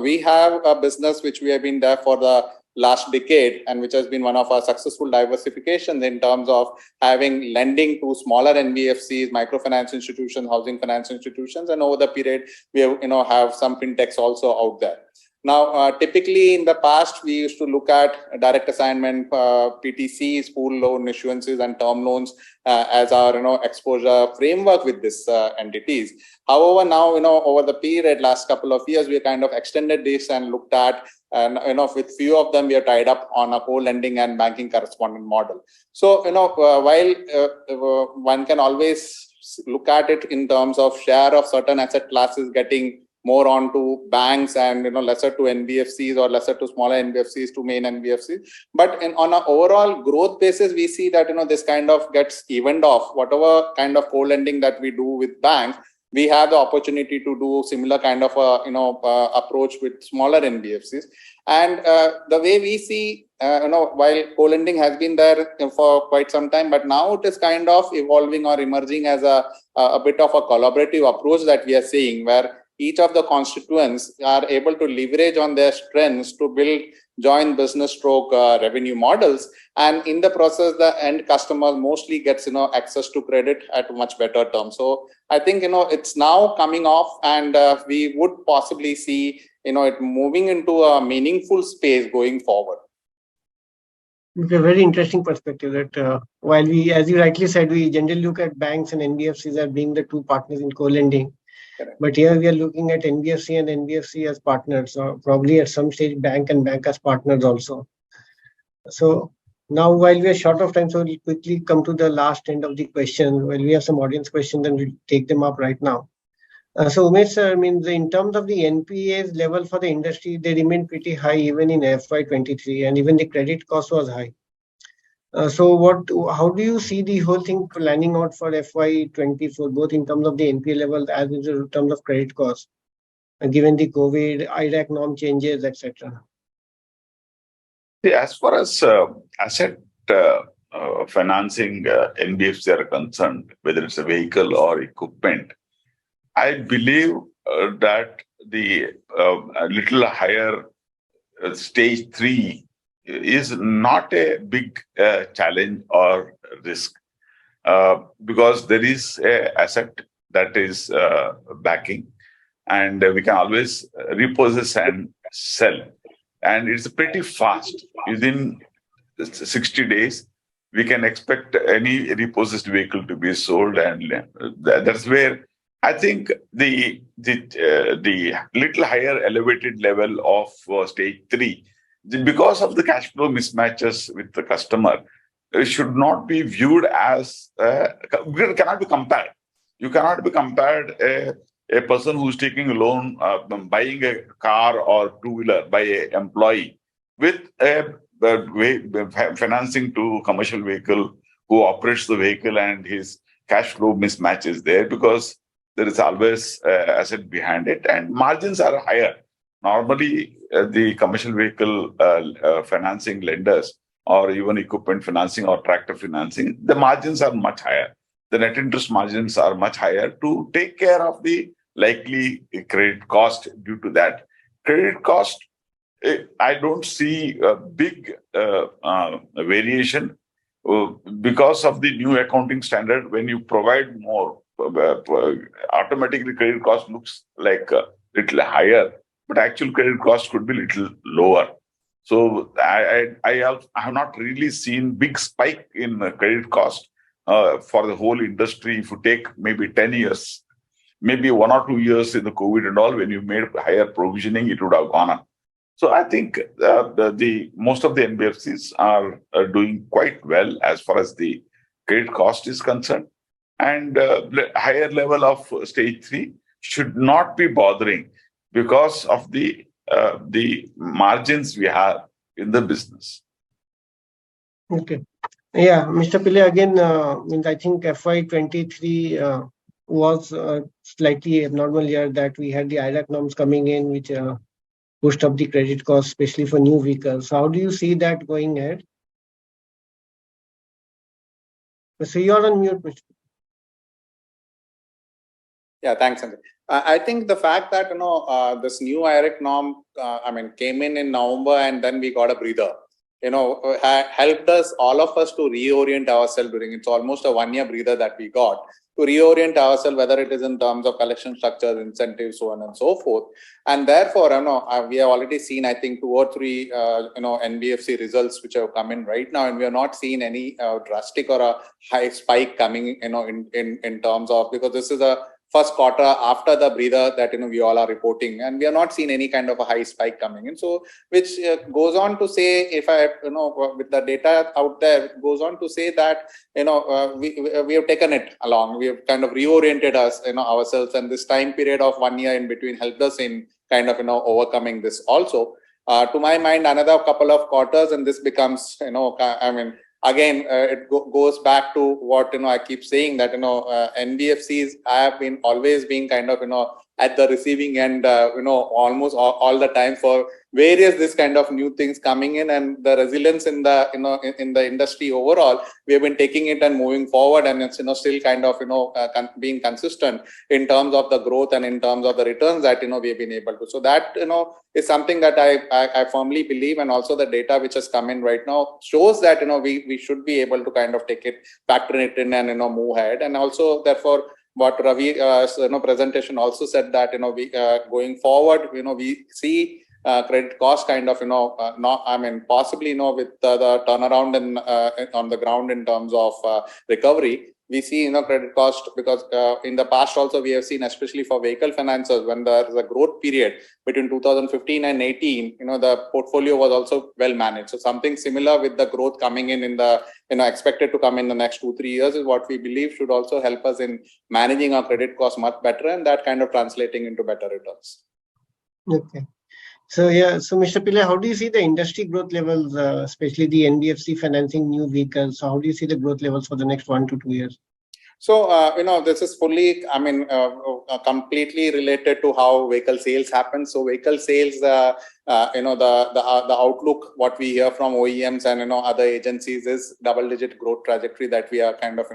we have a business which we have been there for the last decade, and which has been one of our successful diversifications in terms of having lending to smaller NBFCs, microfinance institutions, housing finance institutions, and over the period we have, have some fintechs also out there. Now, typically in the past, we used to look at direct assignment, PTCs, pool loan issuances, and term loans as our exposure framework with these entities. However, now over the period last couple of years, we kind of extended this and looked at, and with few of them we are tied up on a co-lending and banking correspondent model. So while one can always look at it in terms of share of certain asset classes getting more onto banks and lesser to NBFCs or lesser to smaller NBFCs to main NBFCs, but on an overall growth basis, we see that this kind of gets evened off. Whatever kind of co-lending that we do with banks, we have the opportunity to do similar kind of approach with smaller NBFCs. And the way we see, while co-lending has been there for quite some time, but now it is kind of evolving or emerging as a bit of a collaborative approach that we are seeing, where each of the constituents are able to leverage on their strengths to build joint business stroke revenue models. And in the process, the end customer mostly gets, access to credit at much better terms. So I think, it's now coming off, and we would possibly see, it moving into a meaningful space going forward. It's a very interesting perspective that while we, as you rightly said, we generally look at banks and NBFCs as being the two partners in co-lending. Correct. But here we are looking at NBFC and NBFC as partners, or probably at some stage bank and bank as partners also. So now, while we are short of time, so we'll quickly come to the last end of the question. Well, we have some audience questions and we'll take them up right now. So Umesh, sir, I mean, in terms of the NPAs level for the industry, they remain pretty high even in FY23, and even the credit cost was high. How do you see the whole thing planning out for FY24, both in terms of the NPA level as well as in terms of credit cost, given the COVID, IRAC norm changes, etc.? As far as asset financing NBFC are concerned, whether it's a vehicle or equipment, I believe that the little higher stage 3 is not a big challenge or risk because there is an asset that is backing, and we can always repossess and sell. And it's pretty fast. Within 60 days, we can expect any repossessed vehicle to be sold, and that's where I think the little higher elevated level of stage 3, because of the cash flow mismatches with the customer, should not be viewed as cannot be compared. You cannot be compared a person who's taking a loan, buying a car or two-wheeler by an employee with financing to commercial vehicle who operates the vehicle, and his cash flow mismatch is there because there is always asset behind it, and margins are higher. Normally, the commercial vehicle financing lenders, or even equipment financing or tractor financing, the margins are much higher. The net interest margins are much higher to take care of the likely credit cost due to that. Credit cost, I don't see a big variation because of the new accounting standard. When you provide more, automatically credit cost looks like a little higher, but actual credit cost could be a little lower. So I have not really seen big spike in credit cost for the whole industry. If you take maybe 10 years, maybe 1 or 2 years in the COVID and all, when you made higher provisioning, it would have gone up. So I think the most of the NBFCs are doing quite well as far as the credit cost is concerned, and higher level of stage 3 should not be bothering because of the margins we have in the business. Okay. Yeah, Mr. Pillai, again, I think FY23 was slightly abnormal year that we had the IRAC norms coming in, which pushed up the credit cost, especially for new vehicles. How do you see that going ahead? So you're on mute, Mr. Yeah, thanks, Sanjay. I think the fact that this new IRAC norm, came in November, and then we got a breather. Helped us, all of us, to reorient ourselves during. It's almost a 1-year breather that we got to reorient ourselves, whether it is in terms of collection structures, incentives, so on and so forth. And therefore, we have already seen, I think, 2 or 3, NBFC results which have come in right now, and we are not seeing any drastic or a high spike coming, in terms of, because this is a first quarter after the breather that we all are reporting, and we are not seeing any kind of a high spike coming in. So, which goes on to say, if I with the data out there, it goes on to say that we have taken it along. We have kind of reoriented us ourselves, and this time period of 1 year in between helped us in kind of overcoming this also. To my mind, another couple of quarters, and this becomes again, it goes back to what I keep saying, that NBFCs have been always being kind of at the receiving end, almost all the time for various this kind of new things coming in, and the resilience in the in the industry overall, we have been taking it and moving forward, and it's still kind of being consistent in terms of the growth and in terms of the returns that we have been able to. So that is something that I firmly believe, and also the data which has come in right now shows that we should be able to kind of take it, factor it in, and move ahead. And also therefore what Ravi presentation also said that we going forward we see credit cost kind of not, I mean, possibly with the turnaround in on the ground in terms of recovery, we see credit cost, because in the past also we have seen, especially for vehicle financers, when there is a growth period between 2015 and 18, the portfolio was also well managed. So something similar with the growth coming in the expected to come in the next 2-3 years is what we believe should also help us in managing our credit cost much better, and that kind of translating into better returns. Okay. So Mr. Pillai, how do you see the industry growth levels, especially the NBFC financing new vehicles? So how do you see the growth levels for the next 1 to 2 years? So this is fully, completely related to how vehicle sales happen. So vehicle sales, the outlook, what we hear from OEMs and other agencies is double-digit growth trajectory that we are kind of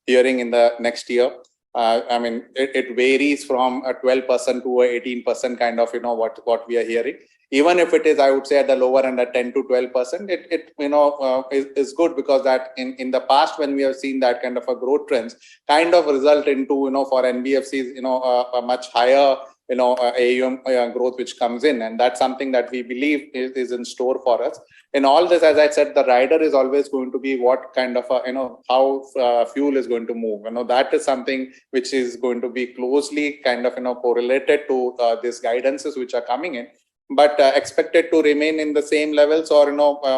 hearing in the next year. It varies from a 12% to a 18% kind of what we are hearing. Even if it is, I would say, at the lower end at 10 to 12%, it is good, because that in the past, when we have seen that kind of a growth trends kind of result into for NBFCs a much higher AUM growth which comes in, and that's something that we believe is in store for us. In all this, as I said, the rider is always going to be what kind of how fuel is going to move. That is something which is going to be closely kind of correlated to these guidances which are coming in, but expected to remain in the same levels or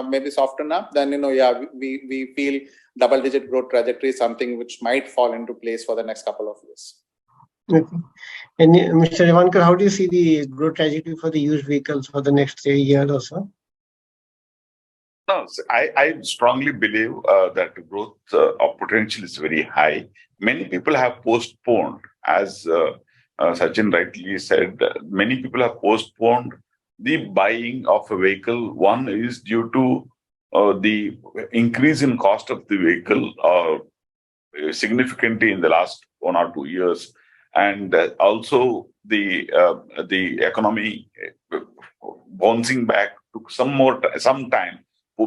maybe soften up. Then we feel double-digit growth trajectory is something which might fall into place for the next couple of years. Okay. And Mr. Revankar, how do you see the growth trajectory for the used vehicles for the next year or so? No, I strongly believe that growth of potential is very high. Many people have postponed, as Sachin rightly said, many people have postponed the buying of a vehicle. One is due to the increase in cost of the vehicle significantly in the last 1 or 2 years, and also the economy bouncing back took some time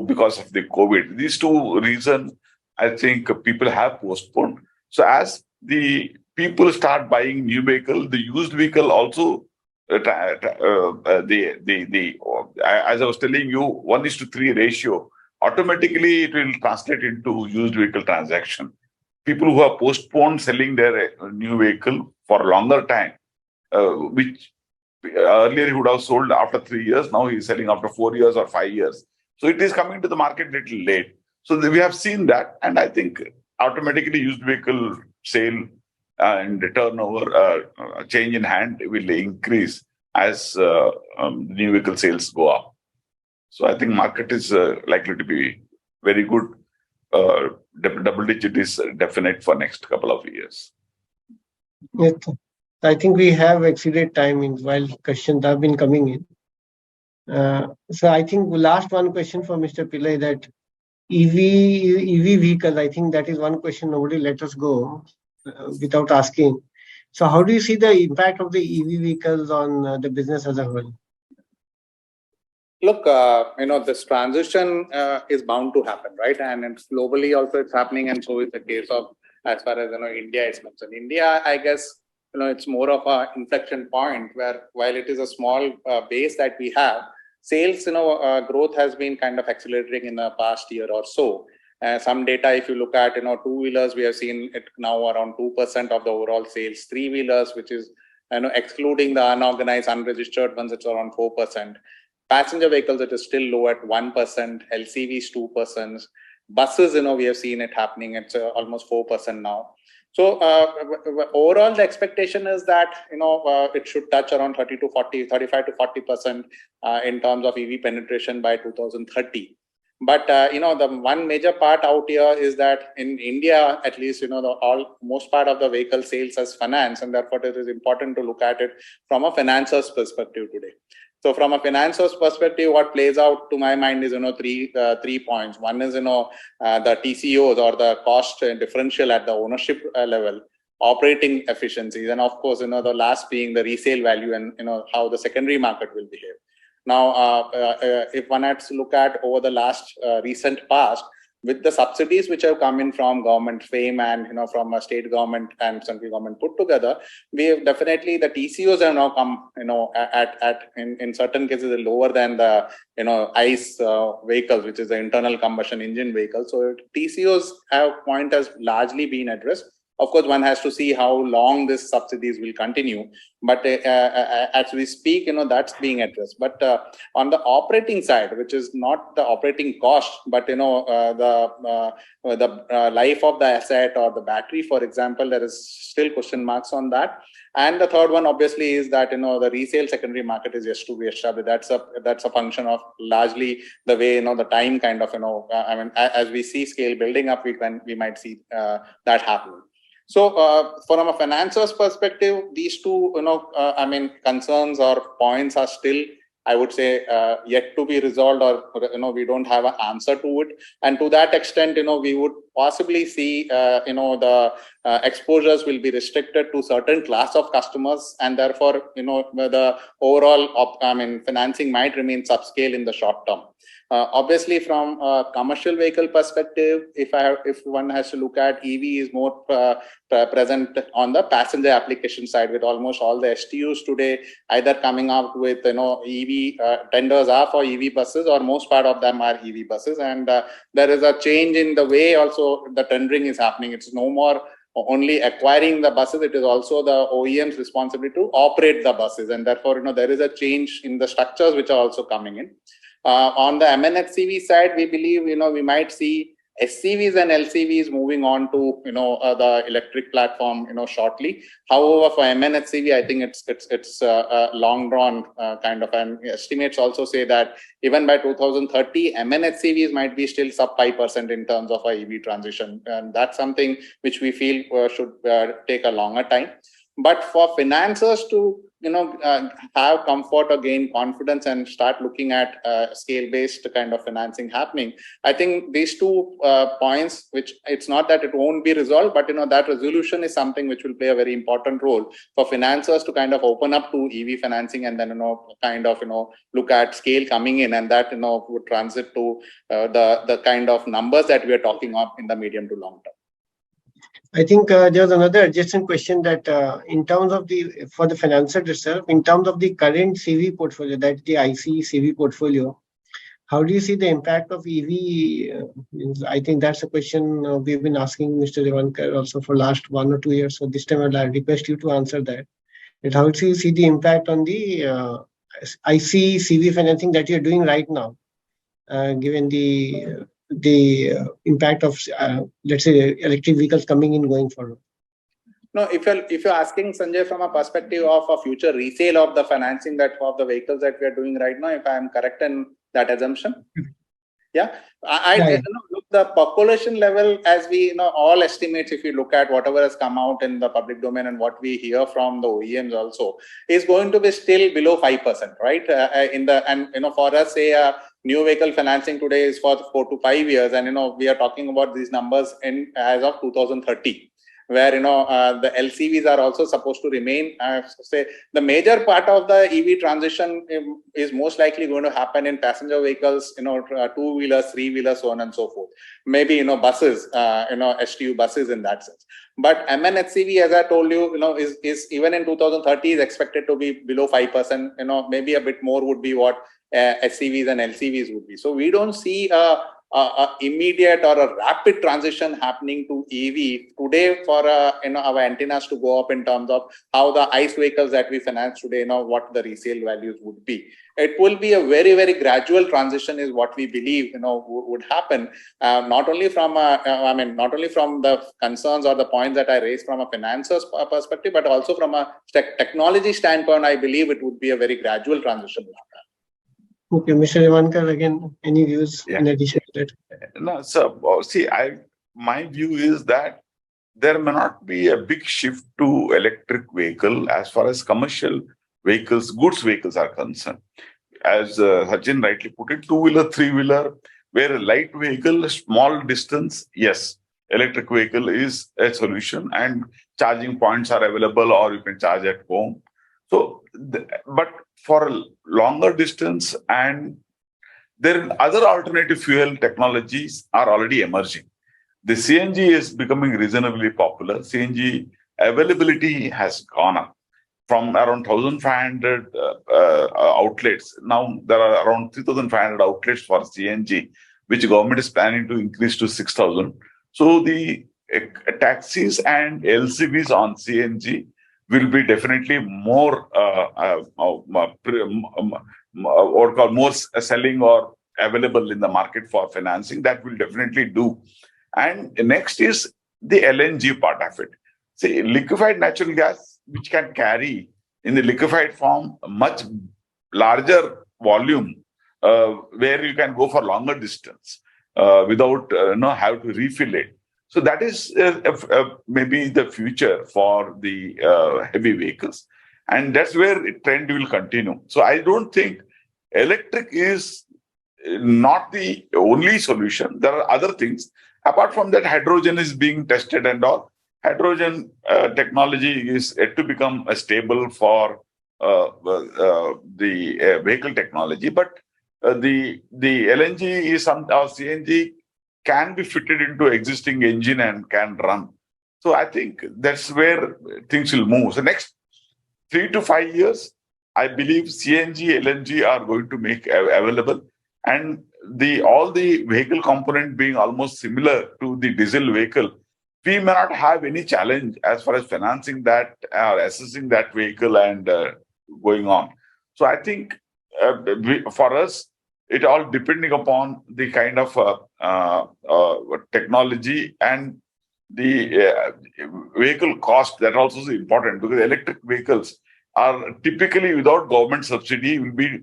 because of the COVID. These two reasons, I think people have postponed. So as the people start buying new vehicle, the used vehicle also, as I was telling you, 1:3 ratio, automatically it will translate into used vehicle transaction. People who have postponed selling their new vehicle for a longer time, which earlier he would have sold after 3 years, now he is selling after 4 years or 5 years. So it is coming to the market a little late. So we have seen that, and I think automatically used vehicle sale and the turnover, change in hand will increase as new vehicle sales go up. So I think market is likely to be very good. Double digit is definite for next couple of years. Yes. I think we have exceeded time while questions have been coming in. So I think last one question for Mr. Pillai, that EV vehicles, I think that is one question nobody let us go without asking. So how do you see the impact of the EV vehicles on the business as a whole? Look, this transition is bound to happen, right? And it's globally also it's happening, and so is the case of as far as India is concerned. India, I guess, it's more of an inflection point where, while it is a small base that we have, sales, growth has been kind of accelerating in the past year or so. Some data, if you look at, two-wheelers, we have seen it now around 2% of the overall sales. Three-wheelers, which is, excluding the unorganized, unregistered ones, it's around 4%. Passenger vehicles, it is still low at 1%. LCVs, 2%. Buses, we have seen it happening. It's almost 4% now. So overall, the expectation is that it should touch around 35 to 40% in terms of EV penetration by 2030. But the one major part out here is that in India, at least, most part of the vehicle sales as finance, and therefore it is important to look at it from a financer's perspective today. So from a financer's perspective, what plays out to my mind is, 3 points. One is, the TCOs, or the cost differential at the ownership level, operating efficiencies, and of course, the last being the resale value, and how the secondary market will behave. Now, if one had to look at over the last recent past, with the subsidies which have come in from government fame and from a state government and central government put together, we have definitely, the TCOs have now come in certain cases lower than the ICE vehicles, which is the internal combustion engine vehicle. So TCOs point has largely been addressed. Of course, one has to see how long this subsidies will continue. But as we speak, that's being addressed. But on the operating side, which is not the operating cost, but the life of the asset or the battery, for example, there is still question marks on that. And the third one, obviously, is that the resale secondary market is yet to be established. That's a function of largely the way the time kind of as we see scale building up, we might see that happening. So from a financer's perspective, these two, concerns or points are still, I would say, yet to be resolved, or, we don't have an answer to it. And to that extent, we would possibly see, the exposures will be restricted to certain class of customers, and therefore, the overall, financing might remain subscale in the short term. Obviously, from a commercial vehicle perspective, if one has to look at, EV is more present on the passenger application side, with almost all the STUs today either coming out with EV tenders are for EV buses, or most part of them are EV buses. And there is a change in the way also the tendering is happening. It's no more only acquiring the buses, it is also the OEM's responsibility to operate the buses, and therefore there is a change in the structures which are also coming in. On the MNHCV side, we believe we might see SCVs and LCVs moving on to the electric platform shortly. However, for MNHCV, I think it's a long drawn kind of, and estimates also say that even by 2030, MNHCVs might be still sub 5% in terms of our EV transition, and that's something which we feel should take a longer time. But for financiers to have comfort or gain confidence and start looking at scale-based kind of financing happening, I think these 2 points, which it's not that it won't be resolved, but that resolution is something which will play a very important role for financiers to kind of open up to EV financing, and then kind of look at scale coming in, and that would transit to the kind of numbers that we are talking of in the medium to long term. I think there's another adjacent question that in terms of for the financer itself, in terms of the current CV portfolio, that's the ICE CV portfolio, how do you see the impact of EV? I think that's a question we've been asking Mr. Revankar also for last 1 or 2 years. So this time I'll request you to answer that. And how do you see the impact on the ICE CV financing that you're doing right now, given the impact of let's say electric vehicles coming in going forward? No, if you're asking, Sanjay, from a perspective of a future resale of the financing of the vehicles that we are doing right now, if I am correct in that assumption, yeah, look, the population level, as we all estimates, if you look at whatever has come out in the public domain and what we hear from the OEMs also, is going to be still below 5%, right? For us, say new vehicle financing today is for 4 to 5 years, and we are talking about these numbers as of 2030, where the LCVs are also supposed to remain. Say the major part of the EV transition is most likely going to happen in passenger vehicles, 2-wheelers, 3-wheelers, so on and so forth. Maybe buses, STU buses in that sense. But MNHCV, as I told you, is even in 2030 is expected to be below 5%. Maybe a bit more would be what SCVs and LCVs would be. So we don't see a immediate or a rapid transition happening to EV today for our antennas to go up in terms of how the ICE vehicles that we finance today, what the resale values would be. It will be a very, very gradual transition is what we believe would happen, not only from the concerns or the points that I raised from a financer's perspective, but also from a technology standpoint. I believe it would be a very gradual transition. Okay, Mr. Revankar, again, any views in addition to that? No, so see, my view is that there may not be a big shift to electric vehicle as far as commercial vehicles, goods vehicles are concerned. As Sachin rightly put it, two-wheeler, three-wheeler, where a light vehicle, small distance, yes, electric vehicle is a solution, and charging points are available, or you can charge at home. So, but for a longer distance, and there other alternative fuel technologies are already emerging. The CNG is becoming reasonably popular. CNG availability has gone up from around 1,500 outlets. Now there are around 3,500 outlets for CNG, which government is planning to increase to 6,000. So the taxis and LCVs on CNG will be definitely more what called more selling or available in the market for financing. That will definitely do. And next is the LNG part of it. See, liquefied natural gas, which can carry in the liquefied form a much larger volume, where you can go for longer distance without have to refill it. So that is maybe the future for the heavy vehicles, and that's where the trend will continue. So I don't think electric is not the only solution. There are other things. Apart from that, hydrogen is being tested and all. Hydrogen technology is yet to become stable for the vehicle technology, but the LNG is or CNG can be fitted into existing engine and can run. So I think that's where things will move. So next 3 to 5 years, I believe CNG, LNG are going to make available, and all the vehicle component being almost similar to the diesel vehicle, we may not have any challenge as far as financing that or assessing that vehicle and going on. So I think for us, it all depending upon the kind of technology and the vehicle cost. That also is important, because electric vehicles are typically without government subsidy will be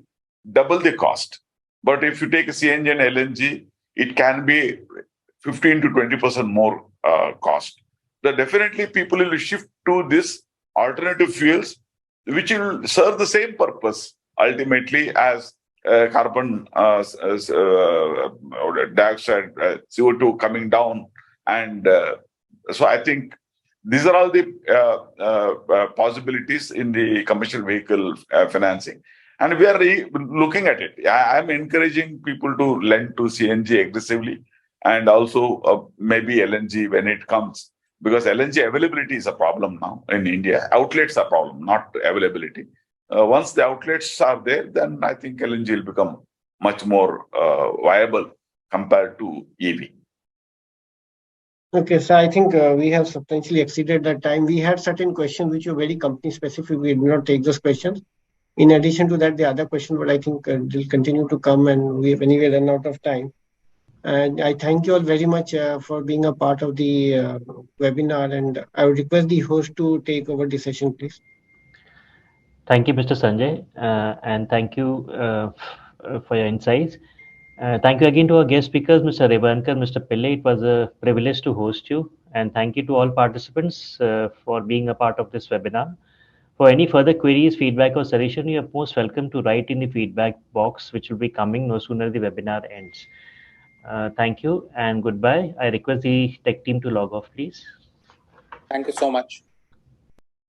double the cost. But if you take a CNG and LNG, it can be 15 to 20% more cost. So definitely people will shift to this alternative fuels, which will serve the same purpose ultimately as carbon dioxide, CO2 coming down. And so I think these are all the possibilities in the commercial vehicle financing. And we are looking at it. I am encouraging people to lend to CNG aggressively, and also maybe LNG when it comes, because LNG availability is a problem now in India. Outlets are a problem, not availability. Once the outlets are there, then I think LNG will become much more viable compared to EV. Okay, so I think we have substantially exceeded that time. We had certain questions which were very company specific. We did not take those questions. In addition to that, the other question, but I think will continue to come, and we have anyway run out of time. And I thank you all very much for being a part of the webinar. And I would request the host to take over the session, please. Thank you, Mr. Sanjay, and thank you for your insights. Thank you again to our guest speakers, Mr. Revankar, Mr. Pillai. It was a privilege to host you, and thank you to all participants for being a part of this webinar. For any further queries, feedback, or suggestion, you are most welcome to write in the feedback box, which will be coming no sooner the webinar ends. Thank you and goodbye. I request the tech team to log off, please. Thank you so much.